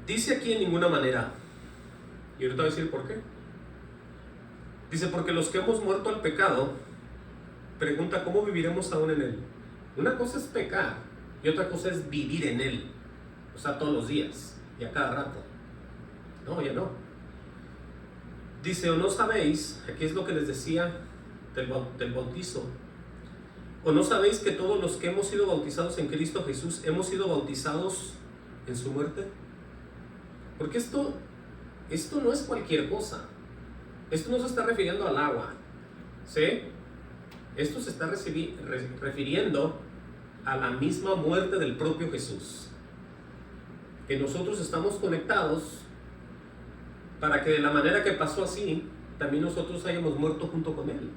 Dice aquí en ninguna manera, y ahorita voy a decir por qué. Dice, porque los que hemos muerto al pecado, pregunta, ¿cómo viviremos aún en él? Una cosa es pecar y otra cosa es vivir en él, o sea, todos los días y a cada rato. No, ya no. Dice, o no sabéis, aquí es lo que les decía del bautizo, o no sabéis que todos los que hemos sido bautizados en Cristo Jesús hemos sido bautizados en su muerte. Porque esto no es cualquier cosa. Esto no se está refiriendo al agua, ¿sí? Esto se está refiriendo a la misma muerte del propio Jesús, que nosotros estamos conectados para que de la manera que pasó así, también nosotros hayamos muerto junto con Él.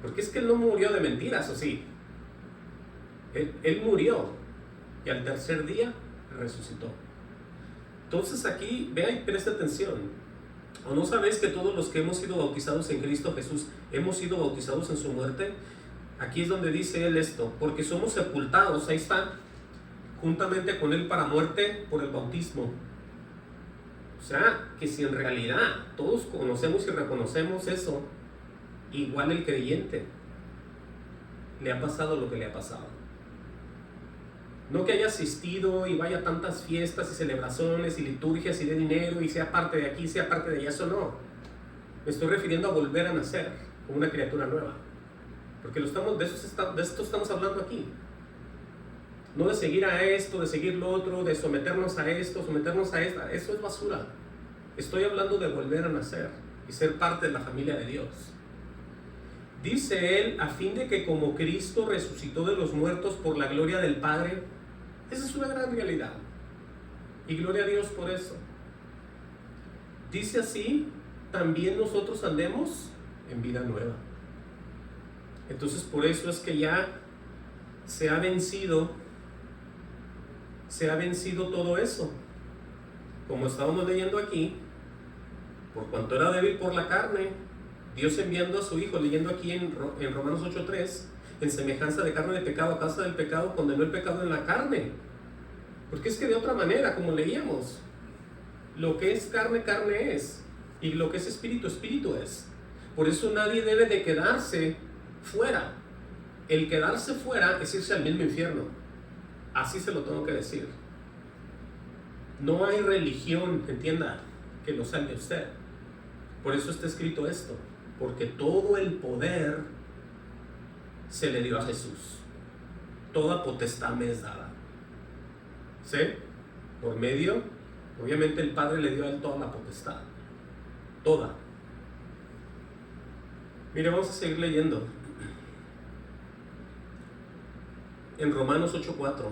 Porque es que Él no murió de mentiras, ¿o sí? Él murió y al tercer día resucitó. Entonces aquí, vea y preste atención. ¿O no sabéis que todos los que hemos sido bautizados en Cristo Jesús hemos sido bautizados en su muerte? Aquí es donde dice Él esto, porque somos sepultados, ahí está, juntamente con Él para muerte por el bautismo. O sea, que si en realidad todos conocemos y reconocemos eso, igual el creyente le ha pasado lo que le ha pasado. No que haya asistido y vaya a tantas fiestas y celebraciones y liturgias y de dinero y sea parte de aquí, sea parte de allá, eso no. Me estoy refiriendo a volver a nacer como una criatura nueva. Porque de esto estamos hablando aquí. No de seguir a esto, de seguir lo otro, de someternos a esto, someternos a esta. Eso es basura. Estoy hablando de volver a nacer y ser parte de la familia de Dios. Dice Él, a fin de que como Cristo resucitó de los muertos por la gloria del Padre. Esa es una gran realidad. Y gloria a Dios por eso. Dice así, también nosotros andemos en vida nueva. Entonces por eso es que ya se ha vencido todo eso. Como estábamos leyendo aquí, por cuanto era débil por la carne, Dios enviando a su Hijo, leyendo aquí en Romanos 8:3, en semejanza de carne de pecado, a causa del pecado, condenó el pecado en la carne. Porque es que de otra manera, como leíamos, lo que es carne, carne es, y lo que es espíritu, espíritu es. Por eso nadie debe de quedarse fuera. El quedarse fuera es irse al mismo infierno. Así se lo tengo que decir. No hay religión, entienda, que lo salve a usted. Por eso está escrito esto, porque todo el poder se le dio a Jesús. Toda potestad me es dada. ¿Sí? Por medio, obviamente el Padre le dio a él toda la potestad. Toda. Mire, vamos a seguir leyendo. En Romanos 8:4.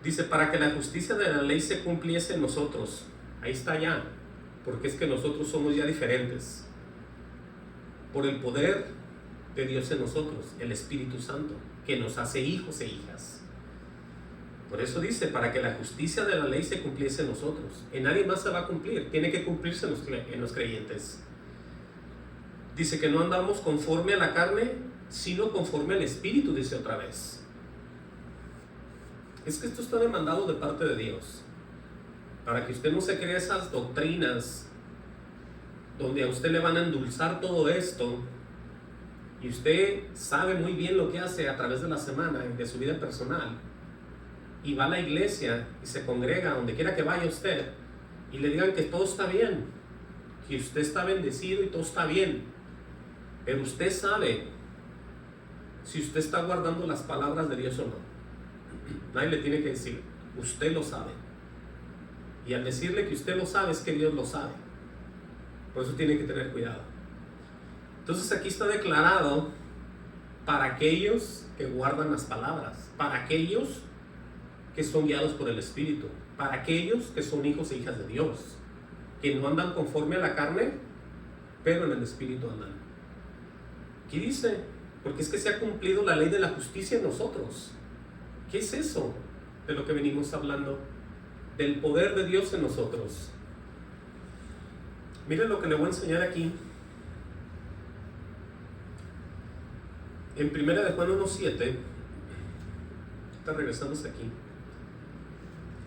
Dice, para que la justicia de la ley se cumpliese en nosotros. Ahí está ya. Porque es que nosotros somos ya diferentes. Por el poder de Dios en nosotros, el Espíritu Santo, que nos hace hijos e hijas. Por eso dice, para que la justicia de la ley se cumpliese en nosotros. En nadie más se va a cumplir, tiene que cumplirse en los creyentes. Dice que no andamos conforme a la carne, sino conforme al Espíritu, dice otra vez. Es que esto está demandado de parte de Dios. Para que usted no se crea esas doctrinas donde a usted le van a endulzar todo esto y usted sabe muy bien lo que hace a través de la semana y de su vida personal y va a la iglesia y se congrega donde quiera que vaya usted y le digan que todo está bien, que usted está bendecido y todo está bien, pero usted sabe si usted está guardando las palabras de Dios o no. Nadie le tiene que decir, usted lo sabe. Y al decirle que usted lo sabe es que Dios lo sabe. Por eso tiene que tener cuidado. Entonces aquí está declarado para aquellos que guardan las palabras, para aquellos que son guiados por el Espíritu, para aquellos que son hijos e hijas de Dios, que no andan conforme a la carne, pero en el Espíritu andan. ¿Qué dice? Porque es que se ha cumplido la ley de la justicia en nosotros. ¿Qué es eso de lo que venimos hablando? Del poder de Dios en nosotros. Miren lo que le voy a enseñar aquí. En 1 de Juan 1:7, está regresando hasta aquí.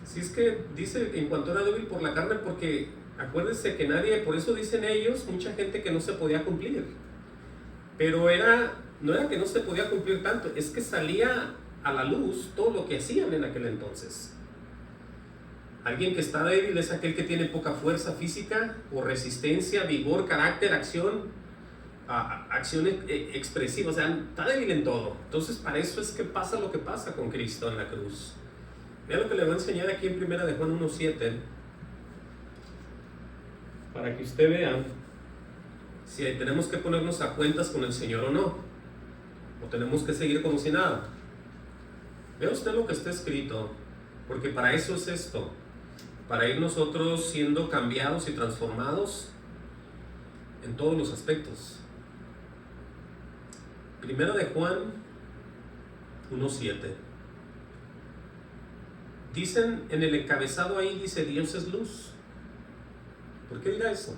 Si es que dice en cuanto era débil por la carne, porque acuérdense que nadie, por eso dicen ellos, mucha gente que no se podía cumplir. Pero no era que no se podía cumplir tanto, es que salía a la luz todo lo que hacían en aquel entonces. Alguien que está débil es aquel que tiene poca fuerza física o resistencia, vigor, carácter, acción expresiva, o sea, está débil en todo. Entonces para eso es que pasa lo que pasa con Cristo en la cruz. Vean lo que le voy a enseñar aquí en 1 de Juan 1:7 para que usted vea si tenemos que ponernos a cuentas con el Señor o no, o tenemos que seguir como si nada. Vea usted lo que está escrito, porque para eso es esto, para ir nosotros siendo cambiados y transformados en todos los aspectos. 1 de Juan 1:7. Dicen en el encabezado ahí, dice Dios es luz. ¿Por qué dirá eso?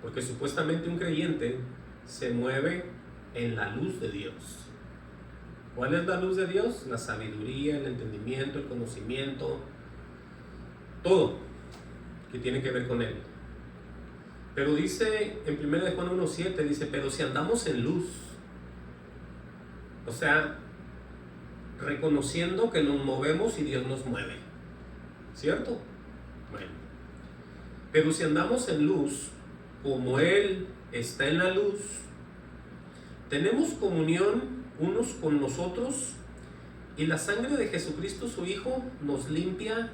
Porque supuestamente un creyente se mueve en la luz de Dios. ¿Cuál es la luz de Dios? La sabiduría, el entendimiento, el conocimiento, todo que tiene que ver con Él. Pero dice en 1 de Juan 1:7, dice, pero si andamos en luz, o sea, reconociendo que nos movemos y Dios nos mueve, ¿cierto? Bueno, pero si andamos en luz, como Él está en la luz, tenemos comunión unos con nosotros y la sangre de Jesucristo su Hijo nos limpia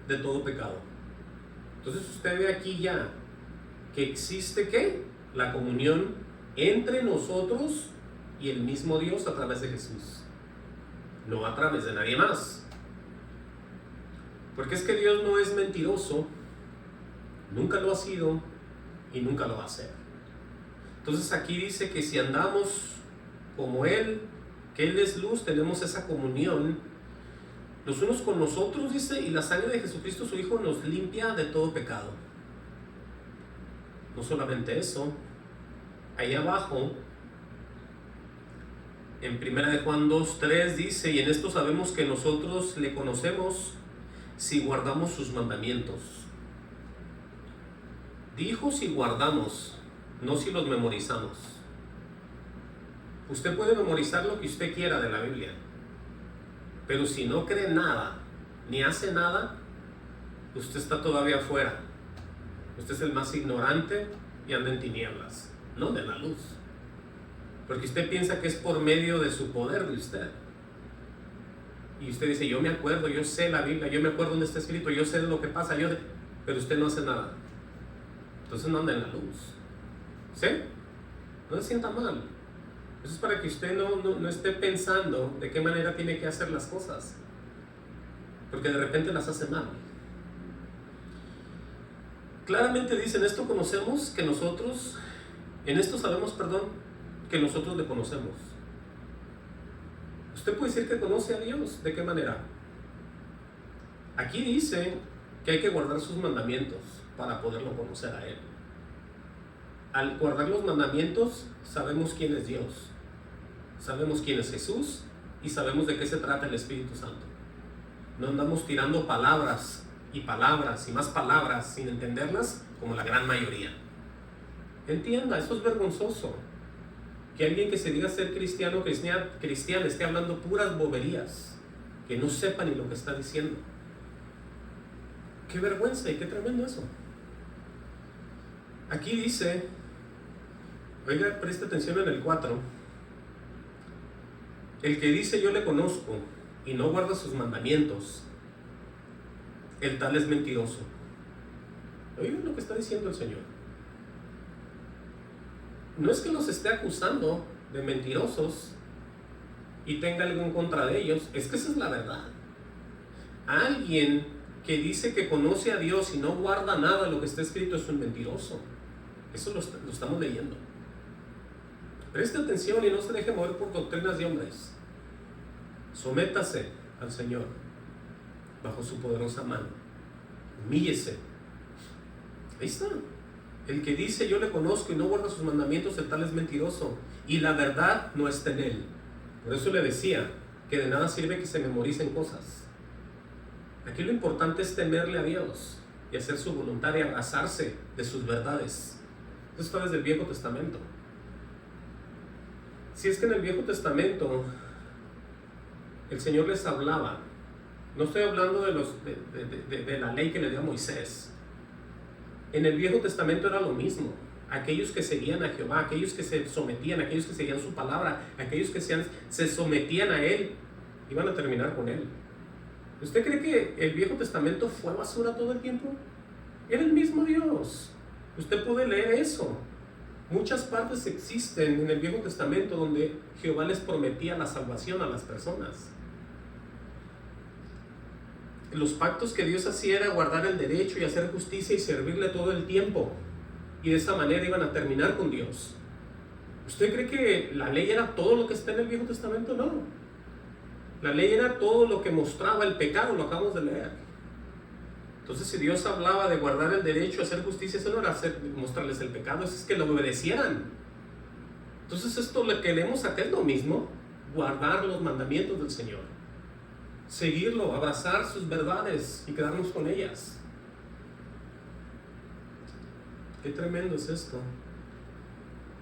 de todo pecado. Entonces usted ve aquí ya que existe ¿qué? La comunión entre nosotros y el mismo Dios a través de Jesús, no a través de nadie más, porque es que Dios no es mentiroso, nunca lo ha sido y nunca lo va a hacer. Entonces aquí dice que si andamos como Él, que Él es luz, tenemos esa comunión los unos con los otros, dice, y la sangre de Jesucristo su Hijo nos limpia de todo pecado. No solamente eso, ahí abajo en 1 de Juan 2:3 dice, y en esto sabemos que nosotros le conocemos si guardamos sus mandamientos. Dijo si guardamos, no si los memorizamos. Usted puede memorizar lo que usted quiera de la Biblia, pero si no cree nada, ni hace nada, usted está todavía afuera. Usted es el más ignorante y anda en tinieblas, no de la luz. Porque usted piensa que es por medio de su poder de usted. Y usted dice, yo me acuerdo, yo sé la Biblia, yo me acuerdo dónde está escrito, yo sé lo que pasa, pero usted no hace nada. Entonces no anda en la luz. ¿Sí? No se sienta mal. Eso es para que usted no esté pensando de qué manera tiene que hacer las cosas, porque de repente las hace mal. Claramente dicen, esto conocemos que nosotros, en esto sabemos, que nosotros le conocemos. Usted puede decir que conoce a Dios, ¿de qué manera? Aquí dice que hay que guardar sus mandamientos para poderlo conocer a Él. Al guardar los mandamientos, sabemos quién es Dios, sabemos quién es Jesús y sabemos de qué se trata el Espíritu Santo. No andamos tirando palabras y más palabras sin entenderlas, como la gran mayoría. Entienda, eso es vergonzoso. Que alguien que se diga ser cristiano esté hablando puras boberías, que no sepa ni lo que está diciendo. Qué vergüenza y qué tremendo eso. Aquí dice, oiga, preste atención en el 4. El que dice yo le conozco y no guarda sus mandamientos, el tal es mentiroso. Oigan lo que está diciendo el Señor. No es que los esté acusando de mentirosos y tenga algo en contra de ellos, es que esa es la verdad. Alguien que dice que conoce a Dios y no guarda nada de lo que está escrito es un mentiroso. Eso lo estamos leyendo. Preste atención y no se deje mover por doctrinas de hombres. Sométase al Señor bajo su poderosa mano. Humíllese. Ahí está. El que dice yo le conozco y no guarda sus mandamientos, el tal es mentiroso, y la verdad no está en él. Por eso le decía que de nada sirve que se memoricen cosas. Aquí lo importante es temerle a Dios y hacer su voluntad y abrazarse de sus verdades. Esto está desde el Viejo Testamento. Si es que en el Viejo Testamento el Señor les hablaba, no estoy hablando de la ley que le dio a Moisés. En el Viejo Testamento era lo mismo. Aquellos que seguían a Jehová, aquellos que se sometían, aquellos que seguían su palabra, aquellos que se sometían a Él, iban a terminar con Él. ¿Usted cree que el Viejo Testamento fue basura todo el tiempo? Era el mismo Dios. Usted puede leer eso. Muchas partes existen en el Viejo Testamento donde Jehová les prometía la salvación a las personas. Los pactos que Dios hacía era guardar el derecho y hacer justicia y servirle todo el tiempo. Y de esa manera iban a terminar con Dios. ¿Usted cree que la ley era todo lo que está en el Viejo Testamento? No. La ley era todo lo que mostraba el pecado, lo acabamos de leer. Entonces, si Dios hablaba de guardar el derecho, hacer justicia, eso no era mostrarles el pecado, eso es que lo obedecieran. Entonces, esto lo que leemos acá es lo mismo: guardar los mandamientos del Señor, seguirlo, abrazar sus verdades y quedarnos con ellas. Qué tremendo es esto.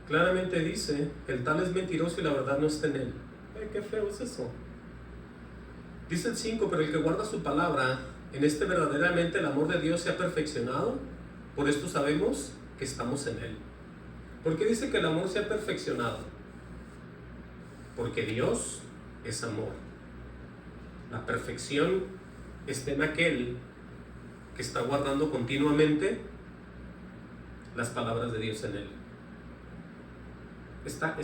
Claramente dice, el tal es mentiroso y la verdad no está en él. Qué feo es eso. Dice el 5, pero el que guarda su palabra, en este verdaderamente el amor de Dios se ha perfeccionado, por esto sabemos que estamos en él. ¿Por qué dice que el amor se ha perfeccionado? Porque Dios es amor. La perfección está en aquel que está guardando continuamente las palabras de Dios en él. Está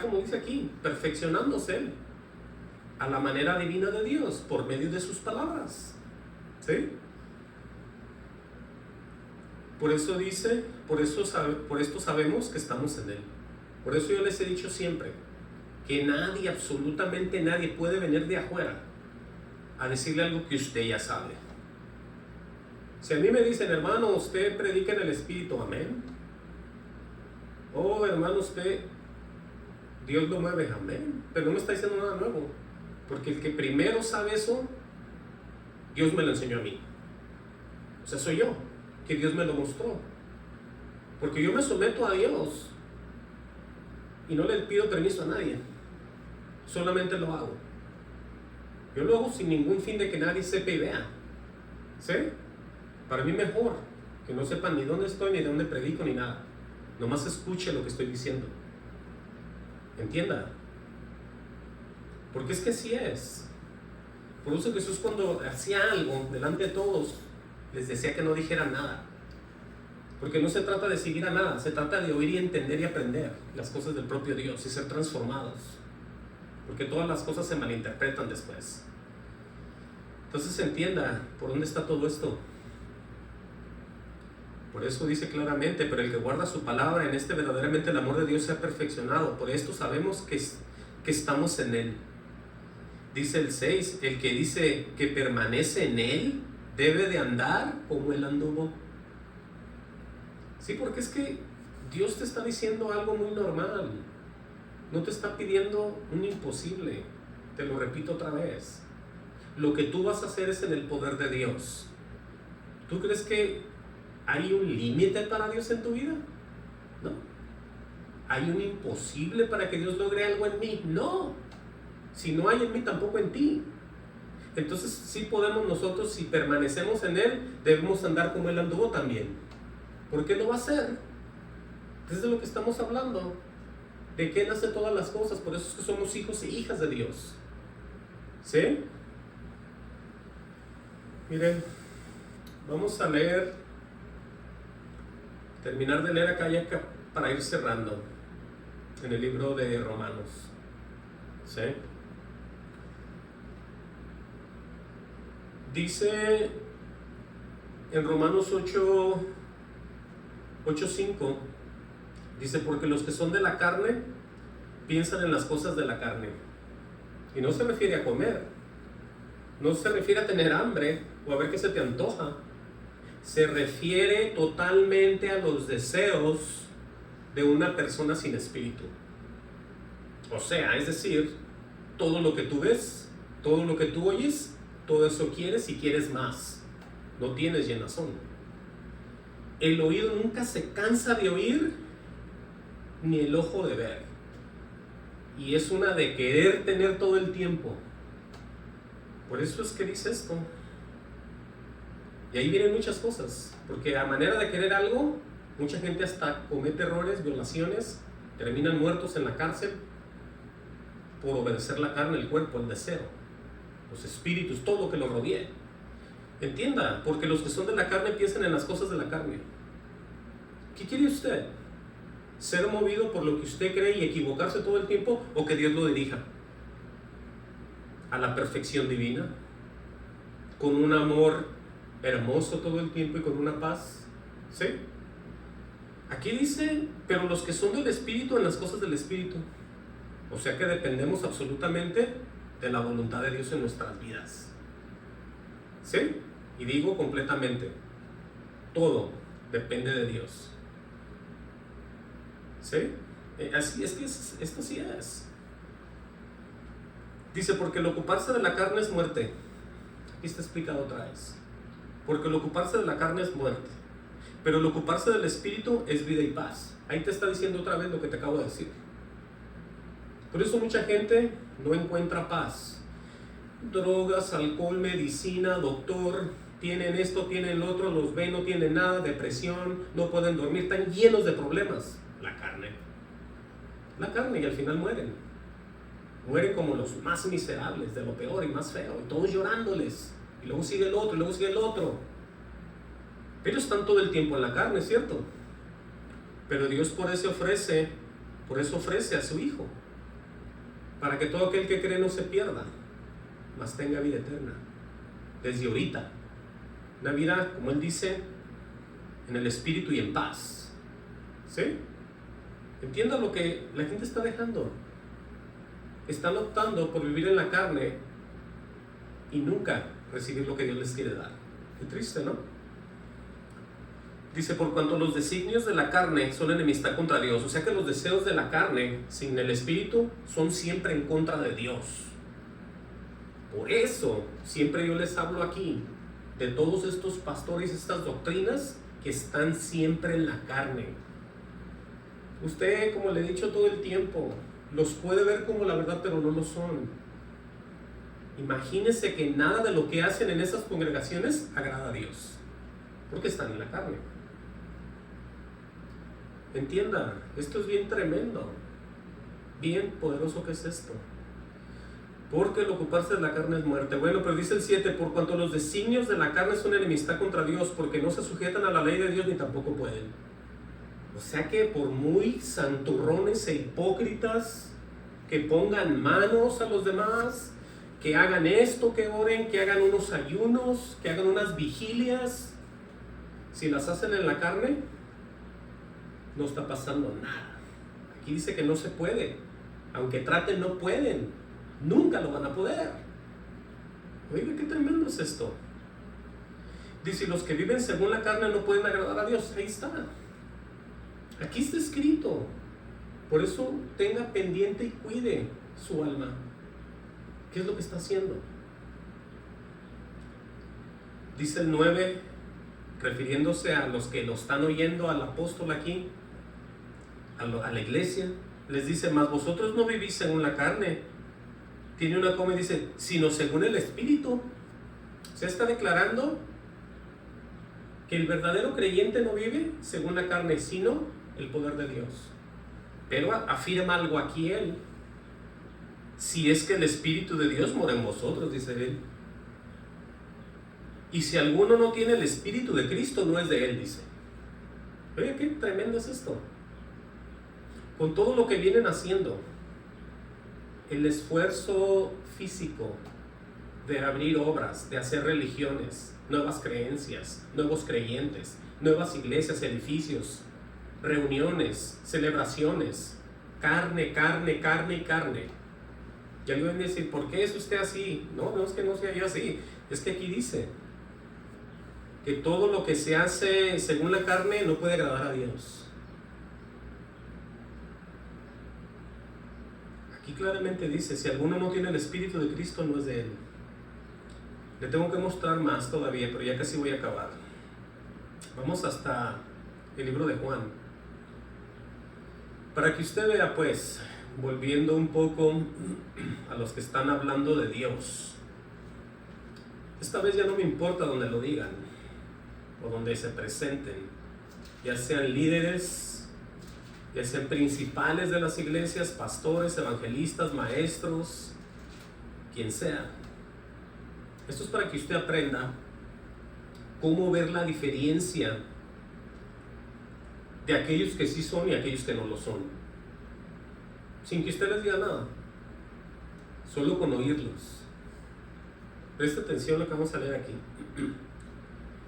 como dice aquí, perfeccionándose él a la manera divina de Dios por medio de sus palabras. ¿Sí? Por eso dice, por esto sabemos que estamos en él. Por eso yo les he dicho siempre que nadie, absolutamente nadie puede venir de afuera a decirle algo que usted ya sabe. Si a mí me dicen, hermano, usted predica en el Espíritu, amén. Oh, hermano, Dios lo mueve, amén. Pero no me está diciendo nada nuevo, porque el que primero sabe eso, Dios me lo enseñó a mí. O sea, soy yo, que Dios me lo mostró. Porque yo me someto a Dios y no le pido permiso a nadie, solamente lo hago. Yo lo hago sin ningún fin de que nadie sepa y vea. ¿Sí? Para mí mejor que no sepan ni dónde estoy, ni de dónde predico, ni nada. Nomás escuche lo que estoy diciendo. Entienda. Porque es que así es. Por eso Jesús, cuando hacía algo delante de todos, les decía que no dijeran nada. Porque no se trata de seguir a nada, se trata de oír y entender y aprender las cosas del propio Dios y ser transformados. Porque todas las cosas se malinterpretan después. Entonces entienda por dónde está todo esto. Por eso dice claramente: pero el que guarda su palabra, en este verdaderamente el amor de Dios se ha perfeccionado. Por esto sabemos que estamos en Él. Dice el 6, el que dice que permanece en Él debe de andar como Él anduvo. Sí, porque es que Dios te está diciendo algo muy normal. No te está pidiendo un imposible. Te lo repito otra vez. Lo que tú vas a hacer es en el poder de Dios. ¿Tú crees que hay un límite para Dios en tu vida? No. ¿Hay un imposible para que Dios logre algo en mí? No. Si no hay en mí, tampoco en ti. Entonces sí podemos nosotros, si permanecemos en Él, debemos andar como Él anduvo también. ¿Por qué lo va a hacer? Es de lo que estamos hablando. ¿De qué nace todas las cosas? Por eso es que somos hijos e hijas de Dios. ¿Sí? Miren, vamos a leer, terminar de leer acá ya para ir cerrando en el libro de Romanos. ¿Sí? Dice en Romanos 8:5, dice: porque los que son de la carne piensan en las cosas de la carne. Y no se refiere a comer, no se refiere a tener hambre o a ver qué se te antoja. Se refiere totalmente a los deseos de una persona sin espíritu. O sea, es decir, todo lo que tú ves, todo lo que tú oyes, todo eso quieres y quieres más. No tienes llenazón. El oído nunca se cansa de oír, ni el ojo de ver. Y es una de querer tener todo el tiempo. Por eso es que dice esto. Y ahí vienen muchas cosas. Porque a manera de querer algo, mucha gente hasta comete errores, violaciones, terminan muertos en la cárcel por obedecer la carne, el cuerpo, el deseo, los espíritus, todo lo que los rodea. Entienda, porque los que son de la carne piensan en las cosas de la carne. ¿Qué quiere usted? ¿Ser movido por lo que usted cree y equivocarse todo el tiempo, o que Dios lo dirija a la perfección divina, con un amor hermoso todo el tiempo y con una paz? ¿Sí? Aquí dice: pero los que son del Espíritu, en las cosas del Espíritu. O sea que dependemos absolutamente de la voluntad de Dios en nuestras vidas. ¿Sí? Y digo completamente, todo depende de Dios. ¿Sí? Así es que esto sí es. Dice: porque el ocuparse de la carne es muerte. Aquí está explicado otra vez. Porque el ocuparse de la carne es muerte, pero el ocuparse del Espíritu es vida y paz. Ahí te está diciendo otra vez lo que te acabo de decir. Por eso mucha gente no encuentra paz. Drogas, alcohol, medicina, doctor, tienen esto, tienen lo otro, los ven, no tienen nada, depresión, no pueden dormir, están llenos de problemas. La carne, y al final mueren. Mueren como los más miserables, de lo peor y más feo, y todos llorándoles. Y luego sigue el otro, y luego sigue el otro. Pero están todo el tiempo en la carne, ¿cierto? Pero Dios por eso ofrece a su Hijo, para que todo aquel que cree no se pierda, mas tenga vida eterna, desde ahorita. Una vida, como Él dice, en el Espíritu y en paz. ¿Sí? Entienda lo que la gente está dejando. Están optando por vivir en la carne y nunca recibir lo que Dios les quiere dar. Qué triste, ¿no? Dice: por cuanto los designios de la carne son enemistad contra Dios. O sea que los deseos de la carne sin el Espíritu son siempre en contra de Dios. Por eso siempre yo les hablo aquí de todos estos pastores, estas doctrinas que están siempre en la carne. Usted, como le he dicho todo el tiempo, los puede ver como la verdad, pero no lo son. Imagínese que nada de lo que hacen en esas congregaciones agrada a Dios, porque están en la carne. Entienda, esto es bien tremendo, bien poderoso que es esto. porque el ocuparse de la carne es muerte. Bueno, pero dice el 7, por cuanto los designios de la carne son enemistad contra Dios, porque no se sujetan a la ley de Dios ni tampoco pueden. O sea que por muy santurrones e hipócritas que pongan manos a los demás, que hagan esto, que oren, que hagan unos ayunos, que hagan unas vigilias, si las hacen en la carne, no está pasando nada. Aquí dice que no se puede. Aunque traten, no pueden. Nunca lo van a poder. Oiga, qué tremendo es esto. Dice, los que viven según la carne no pueden agradar a Dios. Ahí está. Aquí está escrito. Por eso tenga pendiente y cuide su alma. ¿Qué es lo que está haciendo? Dice el 9, refiriéndose a los que lo están oyendo, al apóstol aquí, a la iglesia, les dice, mas vosotros no vivís según la carne. Tiene una coma y dice, sino según el Espíritu. Se está declarando que el verdadero creyente no vive según la carne, sino el poder de Dios. Pero afirma algo aquí él. Si es que el Espíritu de Dios mora en vosotros, dice él. Y si alguno no tiene el Espíritu de Cristo, no es de él, dice. Oye, qué tremendo es esto. Con todo lo que vienen haciendo, el esfuerzo físico de abrir obras, de hacer religiones, nuevas creencias, nuevos creyentes, nuevas iglesias, edificios, reuniones, celebraciones, carne, carne, carne y carne. Y alguien va a decir, ¿por qué es usted así? No, no es que no sea yo así, es que aquí dice que todo lo que se hace según la carne no puede agradar a Dios. Aquí claramente dice, si alguno no tiene el Espíritu de Cristo, no es de él. Le tengo que mostrar más todavía, pero ya casi voy a acabar. Vamos hasta el libro de Juan. Para que usted vea, pues, volviendo un poco a los que están hablando de Dios. Esta vez ya no me importa donde lo digan, o donde se presenten, ya sean líderes, ya sean principales de las iglesias, pastores, evangelistas, maestros, quien sea. Esto es para que usted aprenda cómo ver la diferencia de aquellos que sí son y aquellos que no lo son, sin que usted les diga nada, solo con oírlos. Presta atención a lo que vamos a leer aquí.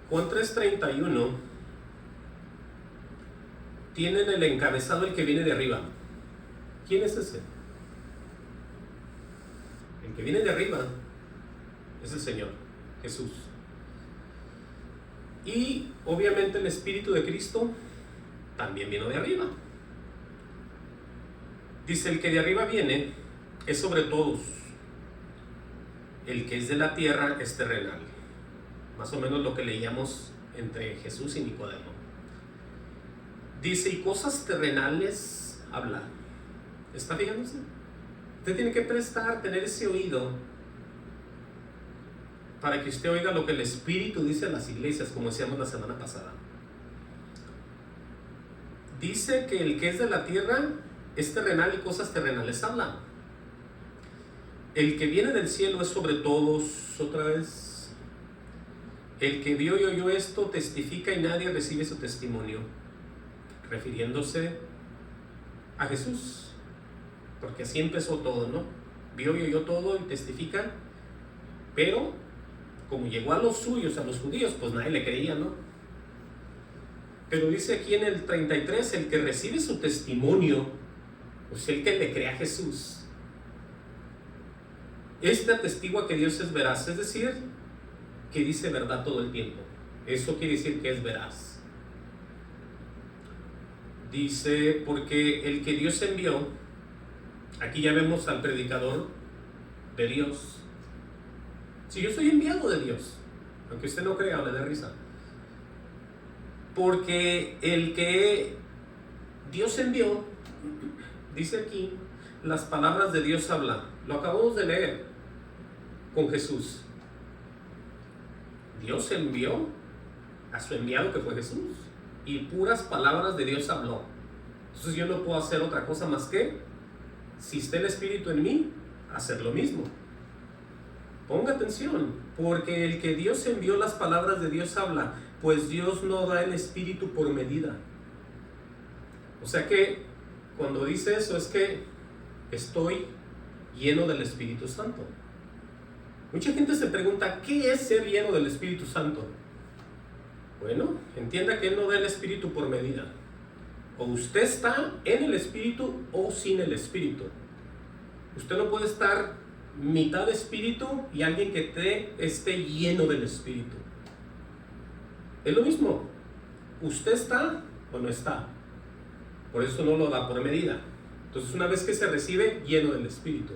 Juan 3:31 tienen el encabezado, el que viene de arriba. ¿Quién es ese? El que viene de arriba es el Señor, Jesús. Y obviamente el Espíritu de Cristo también vino de arriba. Dice, el que de arriba viene es sobre todos. El que es de la tierra es terrenal. Más o menos lo que leíamos entre Jesús y Nicodemo. Dice, y cosas terrenales habla. ¿Está fijándose? Usted tiene que tener ese oído para que usted oiga lo que el Espíritu dice a las iglesias, como decíamos la semana pasada. Dice que el que es de la tierra es terrenal y cosas terrenales habla. El que viene del cielo es sobre todos, otra vez. El que vio y oyó esto testifica y nadie recibe su testimonio. Refiriéndose a Jesús, porque así empezó todo, ¿no? Vio y oyó todo y testifica, pero como llegó a los suyos, a los judíos, pues nadie le creía, ¿no? Pero dice aquí en el 33, el que recibe su testimonio, pues el que le cree a Jesús, este atestigua que Dios es veraz, es decir, que dice verdad todo el tiempo. Eso quiere decir que es veraz. Dice, porque el que Dios envió, aquí ya vemos al predicador de Dios. Si yo soy enviado de Dios, aunque usted no crea o le dé risa, porque el que Dios envió, dice aquí, las palabras de Dios hablan. Lo acabamos de leer con Jesús. Dios envió a su enviado, que fue Jesús, y puras palabras de Dios habló. Entonces yo no puedo hacer otra cosa más que, si está el Espíritu en mí, hacer lo mismo. Ponga atención, porque el que Dios envió, las palabras de Dios habla, pues Dios no da el Espíritu por medida. O sea que cuando dice eso es que estoy lleno del Espíritu Santo. Mucha gente se pregunta, ¿qué es ser lleno del Espíritu Santo? Bueno, entienda que Él no da el Espíritu por medida. O usted está en el Espíritu o sin el Espíritu. Usted no puede estar mitad espíritu y alguien que esté lleno del Espíritu. Es lo mismo. Usted está o no está. Por eso no lo da por medida. Entonces, una vez que se recibe, lleno del Espíritu.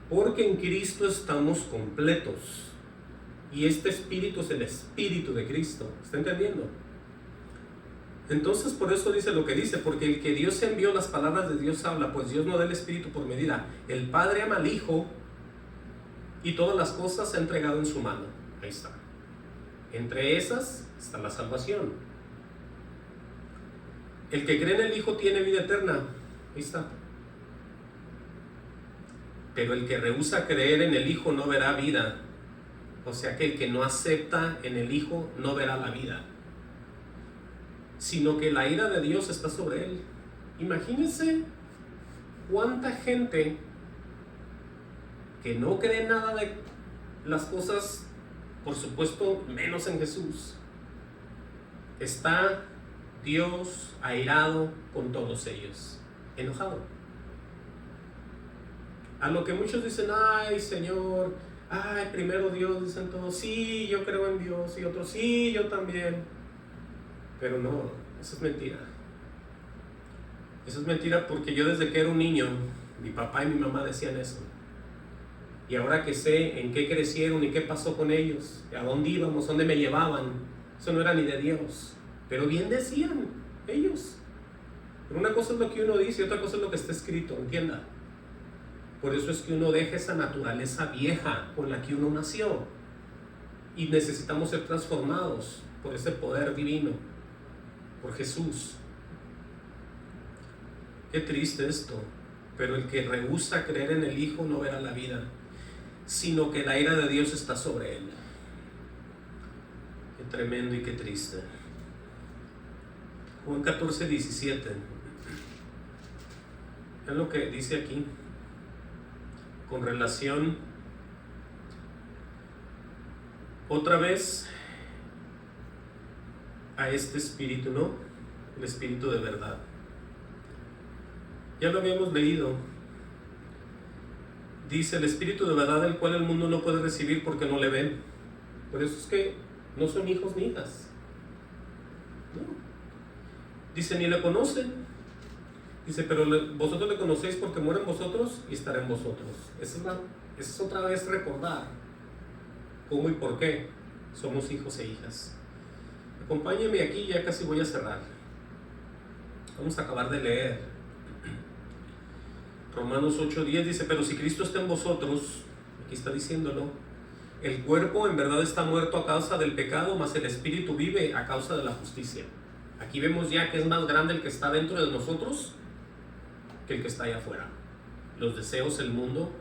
Porque en Cristo estamos completos. Y este Espíritu es el Espíritu de Cristo. ¿Está entendiendo? Entonces, por eso dice lo que dice, porque el que Dios envió, las palabras de Dios habla, pues Dios no da el Espíritu por medida. El Padre ama al Hijo y todas las cosas ha entregado en su mano. Ahí está. Entre esas está la salvación. El que cree en el Hijo tiene vida eterna. Ahí está. Pero el que rehúsa creer en el Hijo no verá vida. O sea que el que no acepta en el Hijo no verá la vida, sino que la ira de Dios está sobre él. Imagínense cuánta gente que no cree nada de las cosas, por supuesto, menos en Jesús. Está Dios airado con todos ellos, enojado. A lo que muchos dicen, ay Señor, ay primero Dios, dicen todos, sí, yo creo en Dios, y otros, sí, yo también. Pero no, eso es mentira. Eso es mentira porque yo desde que era un niño, mi papá y mi mamá decían eso. Y ahora que sé en qué crecieron y qué pasó con ellos, a dónde íbamos, dónde me llevaban, eso no era ni de Dios. Pero bien decían ellos. Pero una cosa es lo que uno dice y otra cosa es lo que está escrito, entienda. Por eso es que uno deja esa naturaleza vieja con la que uno nació. Y necesitamos ser transformados por ese poder divino, por Jesús. Qué triste esto. Pero el que rehúsa creer en el Hijo no verá la vida, sino que la ira de Dios está sobre él. Qué tremendo y qué triste. Juan 14:17. Es lo que dice aquí con relación otra vez a este espíritu, ¿no? El espíritu de verdad. Ya lo habíamos leído. Dice el espíritu de verdad, el cual el mundo no puede recibir porque no le ven. Por eso es que no son hijos ni hijas. No. Dice, ni le conocen. Dice, pero vosotros le conocéis porque muere en vosotros y estará en vosotros. Esa es otra vez recordar cómo y por qué somos hijos e hijas. Acompáñenme aquí, ya casi voy a cerrar. Vamos a acabar de leer. Romanos 8:10 dice, pero si Cristo está en vosotros, aquí está diciéndolo, el cuerpo en verdad está muerto a causa del pecado, mas el espíritu vive a causa de la justicia. Aquí vemos ya que es más grande el que está dentro de nosotros que el que está allá afuera. Los deseos, el mundo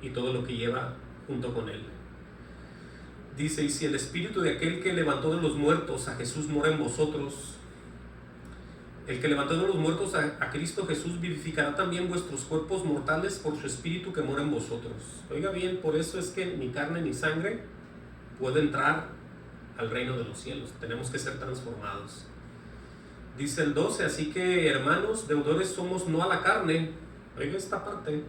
y todo lo que lleva junto con él. Dice, y si el espíritu de aquel que levantó de los muertos a Jesús mora en vosotros, el que levantó de los muertos a Cristo Jesús vivificará también vuestros cuerpos mortales por su espíritu que mora en vosotros. Oiga bien, por eso es que ni carne ni sangre puede entrar al reino de los cielos. Tenemos que ser transformados. Dice el 12, así que hermanos, deudores somos no a la carne, oiga esta parte,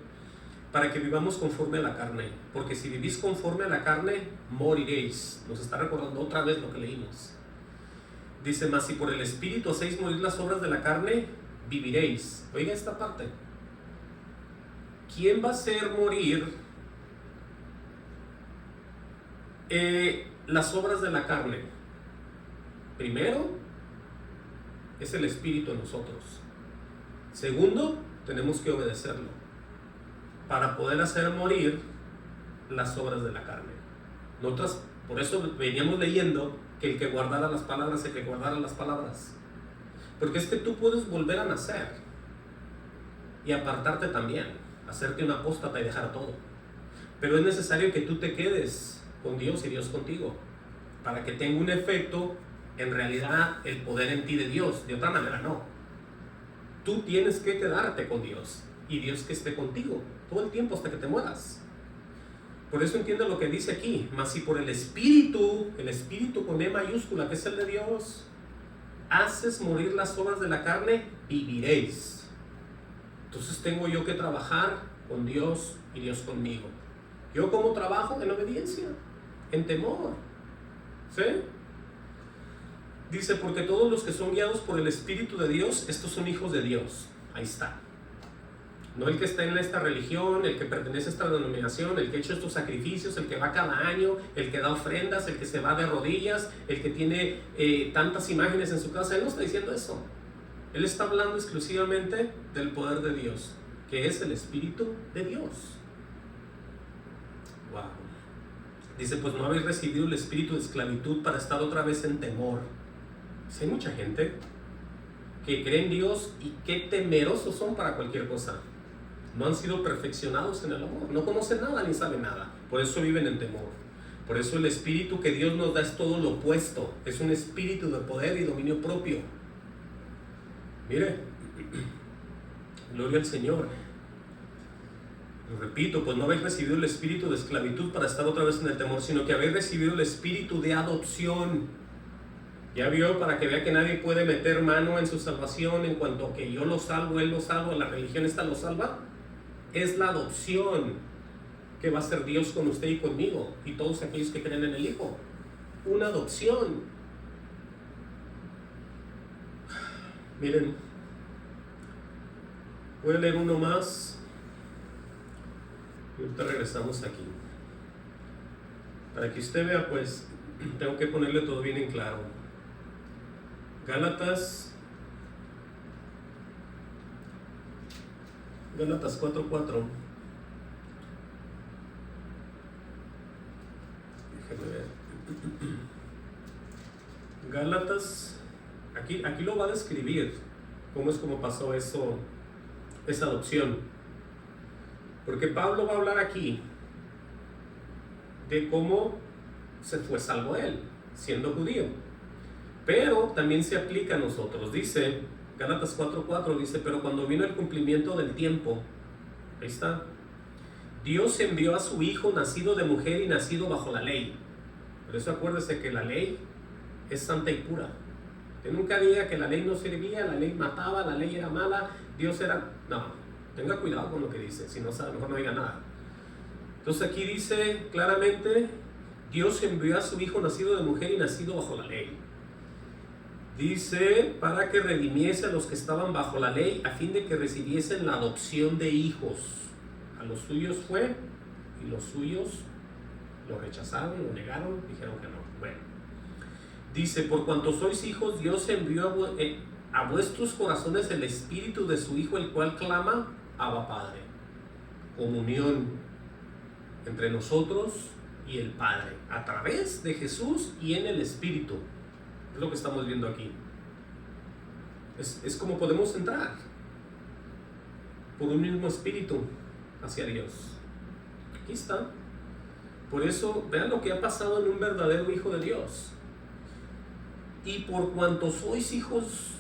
para que vivamos conforme a la carne, porque si vivís conforme a la carne, moriréis. Nos está recordando otra vez lo que leímos. Dice, mas si por el Espíritu hacéis morir las obras de la carne, viviréis. Oiga esta parte. ¿Quién va a hacer morir las obras de la carne? Primero, es el Espíritu en nosotros. Segundo, tenemos que obedecerlo para poder hacer morir las obras de la carne. Nosotros, por eso veníamos leyendo que el que guardara las palabras, el que guardara las palabras. Porque es que tú puedes volver a nacer y apartarte también, hacerte un apóstata y dejar todo. Pero es necesario que tú te quedes con Dios y Dios contigo, para que tenga un efecto en realidad el poder en ti de Dios. De otra manera no. Tú tienes que quedarte con Dios y Dios que esté contigo todo el tiempo hasta que te mueras. Por eso entiende lo que dice aquí. Mas si por el Espíritu con E mayúscula, que es el de Dios, haces morir las obras de la carne, viviréis. Entonces tengo yo que trabajar con Dios y Dios conmigo. ¿Yo cómo trabajo? En obediencia, en temor. ¿Sí? Dice, porque todos los que son guiados por el Espíritu de Dios, estos son hijos de Dios. Ahí está. No el que está en esta religión, el que pertenece a esta denominación, el que ha hecho estos sacrificios, el que va cada año, el que da ofrendas, el que se va de rodillas, el que tiene tantas imágenes en su casa. Él no está diciendo eso. Él está hablando exclusivamente del poder de Dios, que es el Espíritu de Dios. Wow. Dice, pues no habéis recibido el espíritu de esclavitud para estar otra vez en temor. Pues hay mucha gente que cree en Dios y qué temerosos son para cualquier cosa. No han sido perfeccionados en el amor, no conocen nada ni saben nada, por eso viven en temor. Por eso el espíritu que Dios nos da es todo lo opuesto, es un espíritu de poder y dominio propio. Mire, gloria al Señor. Lo repito, pues no habéis recibido el espíritu de esclavitud para estar otra vez en el temor, sino que habéis recibido el espíritu de adopción. Ya vio, para que vea que nadie puede meter mano en su salvación en cuanto a que yo lo salvo, él lo salva, la religión esta lo salva. Es la adopción que va a ser Dios con usted y conmigo y todos aquellos que creen en el Hijo. Una adopción. Miren, voy a leer uno más y ahorita regresamos aquí. Para que usted vea, pues, tengo que ponerle todo bien en claro. Gálatas 4:4. Déjenme ver. Gálatas, aquí lo va a describir cómo es como pasó eso, esa adopción. Porque Pablo va a hablar aquí de cómo se fue salvo él, siendo judío. Pero también se aplica a nosotros. Dice, Gálatas 4:4 dice, pero cuando vino el cumplimiento del tiempo, ahí está, Dios envió a su Hijo nacido de mujer y nacido bajo la ley. Por eso acuérdese que la ley es santa y pura. Que nunca diga que la ley no servía, la ley mataba, la ley era mala, Dios era... No, tenga cuidado con lo que dice, si no sabe, mejor no diga nada. Entonces aquí dice claramente, Dios envió a su Hijo nacido de mujer y nacido bajo la ley. Dice, para que redimiese a los que estaban bajo la ley, a fin de que recibiesen la adopción de hijos. A los suyos fue, y los suyos lo rechazaron, lo negaron, dijeron que no. Bueno, dice, por cuanto sois hijos, Dios envió a vuestros corazones el espíritu de su Hijo, el cual clama, Abba Padre. Comunión entre nosotros y el Padre, a través de Jesús y en el Espíritu. Es lo que estamos viendo aquí. Es como podemos entrar por un mismo espíritu hacia Dios. Aquí está. Por eso, vean lo que ha pasado en un verdadero hijo de Dios. Y por cuanto sois hijos,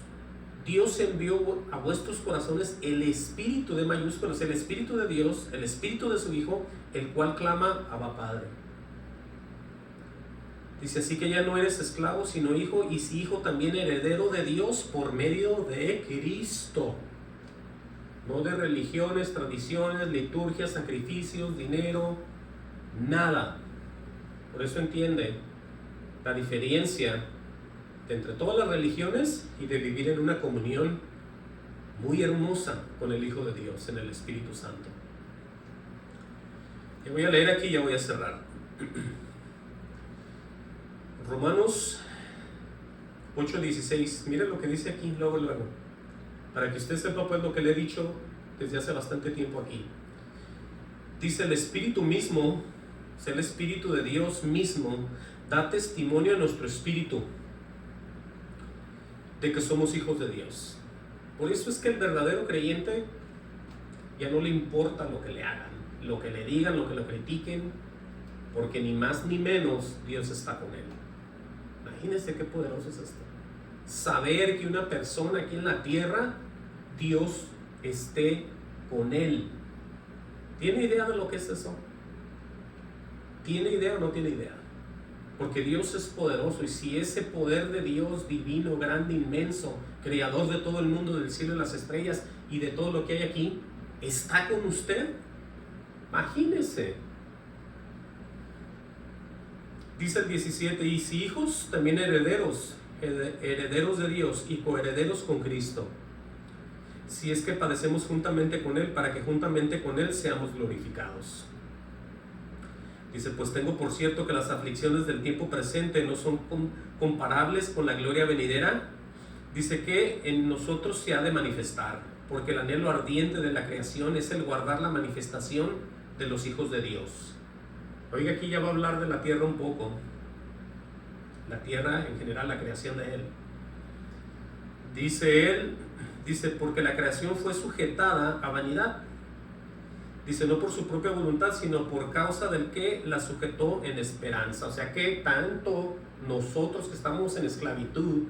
Dios envió a vuestros corazones el espíritu de mayúsculas, el espíritu de Dios, el espíritu de su Hijo, el cual clama, Abba Padre. Dice, así que ya no eres esclavo, sino hijo, y si hijo, también heredero de Dios por medio de Cristo. No de religiones, tradiciones, liturgias, sacrificios, dinero, nada. Por eso entiende la diferencia entre todas las religiones y de vivir en una comunión muy hermosa con el Hijo de Dios, en el Espíritu Santo. Yo voy a leer aquí y ya voy a cerrar. Romanos 8:16, mire lo que dice aquí, luego, para que usted sepa pues lo que le he dicho desde hace bastante tiempo aquí. Dice, el Espíritu mismo, es el Espíritu de Dios mismo, da testimonio a nuestro espíritu de que somos hijos de Dios. Por eso es que el verdadero creyente ya no le importa lo que le hagan, lo que le digan, lo que lo critiquen, porque ni más ni menos Dios está con él. Imagínense qué poderoso es esto. Saber que una persona aquí en la tierra, Dios esté con él. ¿Tiene idea de lo que es eso? ¿Tiene idea o no tiene idea? Porque Dios es poderoso, y si ese poder de Dios divino, grande, inmenso, creador de todo el mundo, del cielo y las estrellas y de todo lo que hay aquí, está con usted, imagínese. Dice el 17, y si hijos, también herederos, herederos de Dios y coherederos con Cristo, si es que padecemos juntamente con Él, para que juntamente con Él seamos glorificados. Dice, pues tengo por cierto que las aflicciones del tiempo presente no son comparables con la gloria venidera. Dice que en nosotros se ha de manifestar, porque el anhelo ardiente de la creación es el guardar la manifestación de los hijos de Dios. Oiga, aquí ya va a hablar de la tierra un poco. La tierra en general, la creación de Él. Dice, porque la creación fue sujetada a vanidad. Dice, no por su propia voluntad, sino por causa del que la sujetó en esperanza. O sea que tanto nosotros que estamos en esclavitud,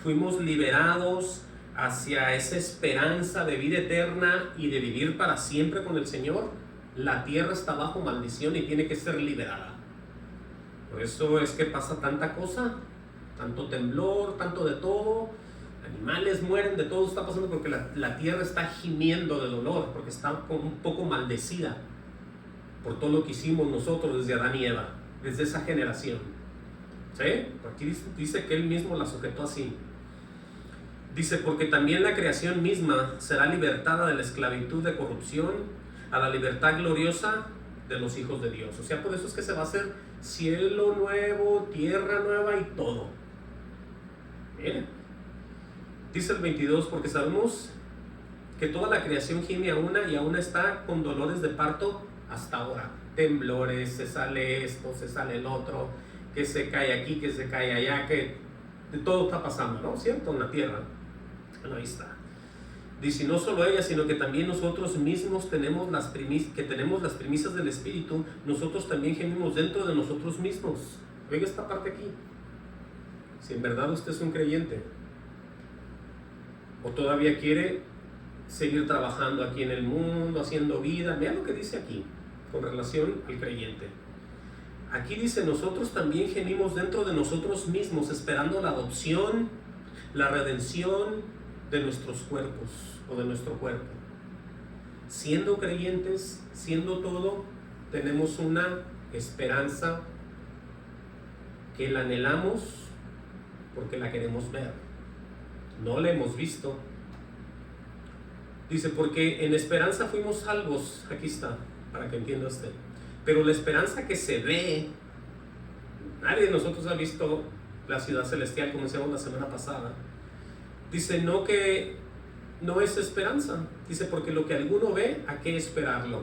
fuimos liberados hacia esa esperanza de vida eterna y de vivir para siempre con el Señor. La tierra está bajo maldición y tiene que ser liberada. Por eso es que pasa tanta cosa, tanto temblor, tanto de todo. Animales mueren, de todo está pasando porque la tierra está gimiendo de dolor, porque está un poco maldecida por todo lo que hicimos nosotros desde Adán y Eva, desde esa generación. ¿Sí? Aquí dice que Él mismo la sujetó así. Dice, porque también la creación misma será libertada de la esclavitud de corrupción a la libertad gloriosa de los hijos de Dios. O sea, por eso es que se va a hacer cielo nuevo, tierra nueva y todo. Miren. Dice el 22, porque sabemos que toda la creación gime a una y aún está con dolores de parto hasta ahora. Temblores, se sale esto, se sale el otro, que se cae aquí, que se cae allá, que de todo está pasando, ¿no? ¿Cierto? En la tierra. Bueno, ahí está. Dice, no solo ella, sino que también nosotros mismos tenemos las primicias del Espíritu, nosotros también gemimos dentro de nosotros mismos. Oiga esta parte aquí. Si en verdad usted es un creyente, o todavía quiere seguir trabajando aquí en el mundo, haciendo vida, vea lo que dice aquí, con relación al creyente. Aquí dice, nosotros también gemimos dentro de nosotros mismos, esperando la adopción, la redención de nuestros cuerpos, o de nuestro cuerpo. Siendo creyentes, siendo todo, tenemos una esperanza que la anhelamos porque la queremos ver. No la hemos visto. Dice, porque en esperanza fuimos salvos. Aquí está, para que entienda usted. Pero la esperanza que se ve, nadie de nosotros ha visto la ciudad celestial, como decíamos la semana pasada. Dice, no que no es esperanza. Dice, porque lo que alguno ve, ¿a qué esperarlo?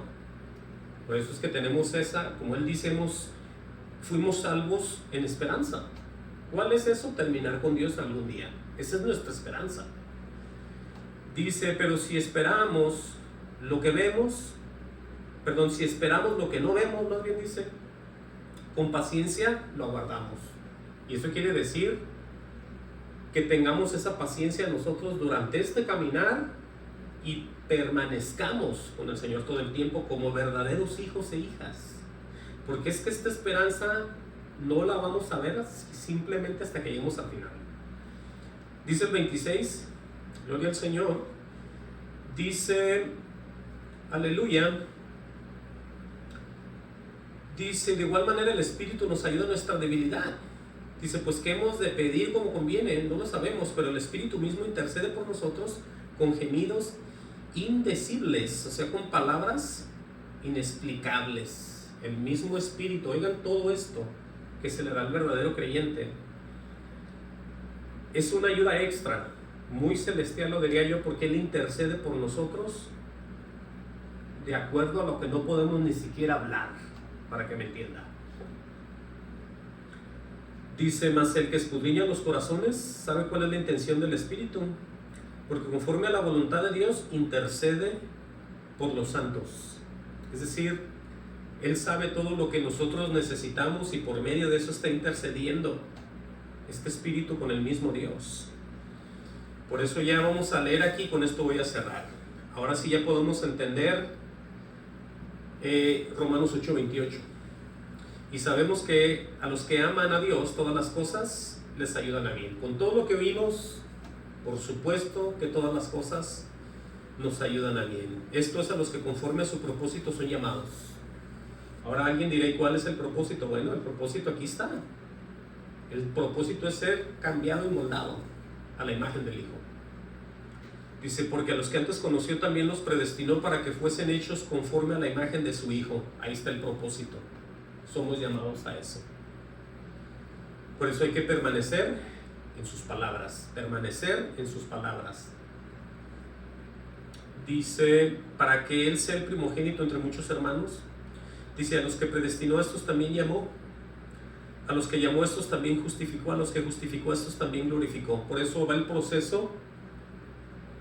Por eso es que tenemos esa, como él dice, fuimos salvos en esperanza. ¿Cuál es eso? Terminar con Dios algún día. Esa es nuestra esperanza. Dice, pero si esperamos lo que vemos, si esperamos lo que no vemos, más bien dice, con paciencia lo aguardamos. Y eso quiere decir que tengamos esa paciencia nosotros durante este caminar y permanezcamos con el Señor todo el tiempo como verdaderos hijos e hijas. Porque es que esta esperanza no la vamos a ver simplemente hasta que lleguemos al final. Dice el 26, gloria al Señor. Dice, aleluya. Dice, de igual manera el Espíritu nos ayuda en nuestra debilidad. Dice, pues ¿qué hemos de pedir como conviene? No lo sabemos, pero el Espíritu mismo intercede por nosotros con gemidos indecibles, o sea, con palabras inexplicables. El mismo Espíritu, oigan todo esto que se le da al verdadero creyente. Es una ayuda extra, muy celestial lo diría yo, porque Él intercede por nosotros de acuerdo a lo que no podemos ni siquiera hablar, para que me entienda. Dice, mas el que escudriña los corazones sabe cuál es la intención del Espíritu, porque conforme a la voluntad de Dios intercede por los santos Es decir, Él sabe todo lo que nosotros necesitamos y por medio de eso está intercediendo este Espíritu con el mismo Dios. Por eso ya vamos a leer aquí, con esto voy a cerrar. Ahora sí ya podemos entender Romanos 8:28. Y sabemos que a los que aman a Dios, todas las cosas les ayudan a bien. Con todo lo que vimos, por supuesto que todas las cosas nos ayudan a bien. Esto es a los que conforme a su propósito son llamados. Ahora alguien dirá, ¿y cuál es el propósito? Bueno, el propósito aquí está. El propósito es ser cambiado y moldado a la imagen del Hijo. Dice, porque a los que antes conoció también los predestinó para que fuesen hechos conforme a la imagen de su Hijo. Ahí está el propósito. Somos llamados a eso. Por eso hay que permanecer en sus palabras. Permanecer en sus palabras. Dice, para que Él sea el primogénito entre muchos hermanos. Dice, a los que predestinó a estos también llamó. A los que llamó a estos también justificó. A los que justificó a estos también glorificó. Por eso va el proceso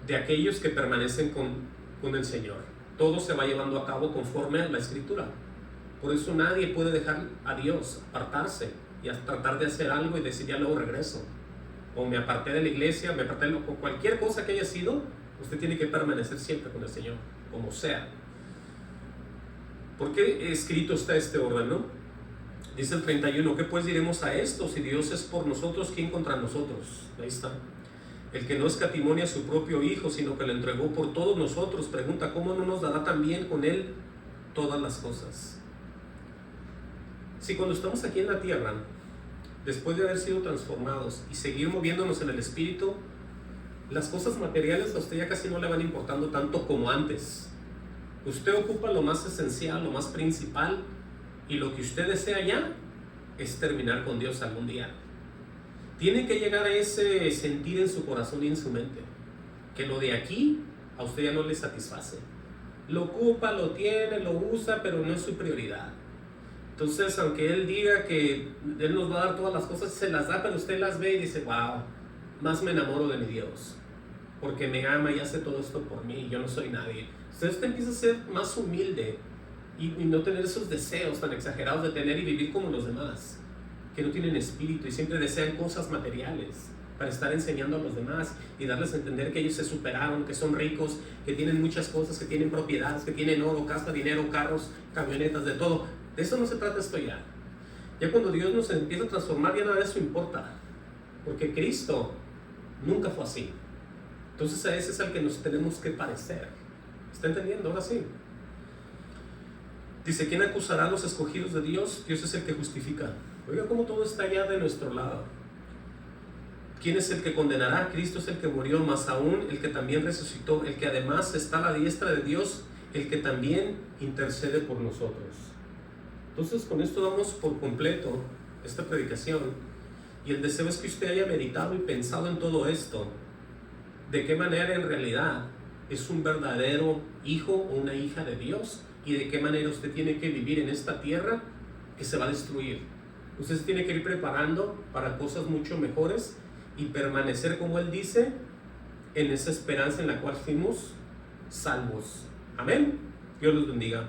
de aquellos que permanecen con el Señor. Todo se va llevando a cabo conforme a la Escritura. Por eso nadie puede dejar a Dios, apartarse y a tratar de hacer algo y decir ya luego regreso. O me aparté de la iglesia, me aparté de cualquier cosa que haya sido, usted tiene que permanecer siempre con el Señor, como sea. ¿Por qué escrito está este orden, no? Dice el 31, ¿qué pues diremos a esto? Si Dios es por nosotros, ¿quién contra nosotros? Ahí está. El que no escatimó a su propio Hijo, sino que lo entregó por todos nosotros, pregunta, ¿cómo no nos dará también con Él todas las cosas? Si cuando estamos aquí en la tierra, después de haber sido transformados y seguir moviéndonos en el Espíritu, las cosas materiales a usted ya casi no le van importando tanto como antes. Usted ocupa lo más esencial, lo más principal, y lo que usted desea ya es terminar con Dios algún día. Tiene que llegar a ese sentir en su corazón y en su mente, que lo de aquí a usted ya no le satisface. Lo ocupa, lo tiene, lo usa, pero no es su prioridad. Entonces, aunque Él diga que Él nos va a dar todas las cosas, se las da, pero usted las ve y dice, wow, más me enamoro de mi Dios, porque me ama y hace todo esto por mí, yo no soy nadie. Entonces usted empieza a ser más humilde y no tener esos deseos tan exagerados de tener y vivir como los demás, que no tienen espíritu y siempre desean cosas materiales para estar enseñando a los demás y darles a entender que ellos se superaron, que son ricos, que tienen muchas cosas, que tienen propiedades, que tienen oro, casa, dinero, carros, camionetas, de todo. De eso no se trata esto ya. Ya cuando Dios nos empieza a transformar, ya nada de eso importa, porque Cristo nunca fue así. Entonces a ese es al que nos tenemos que parecer. ¿Está entendiendo? Ahora sí. Dice, ¿quién acusará a los escogidos de Dios? Dios es el que justifica. Oiga cómo todo está ya de nuestro lado. ¿Quién es el que condenará? Cristo es el que murió, más aún el que también resucitó, el que además está a la diestra de Dios, el que también intercede por nosotros. Entonces con esto damos por completo esta predicación, y el deseo es que usted haya meditado y pensado en todo esto, de qué manera en realidad es un verdadero hijo o una hija de Dios, y de qué manera usted tiene que vivir en esta tierra que se va a destruir. Usted se tiene que ir preparando para cosas mucho mejores y permanecer, como Él dice, en esa esperanza en la cual fuimos salvos. Amén. Dios los bendiga.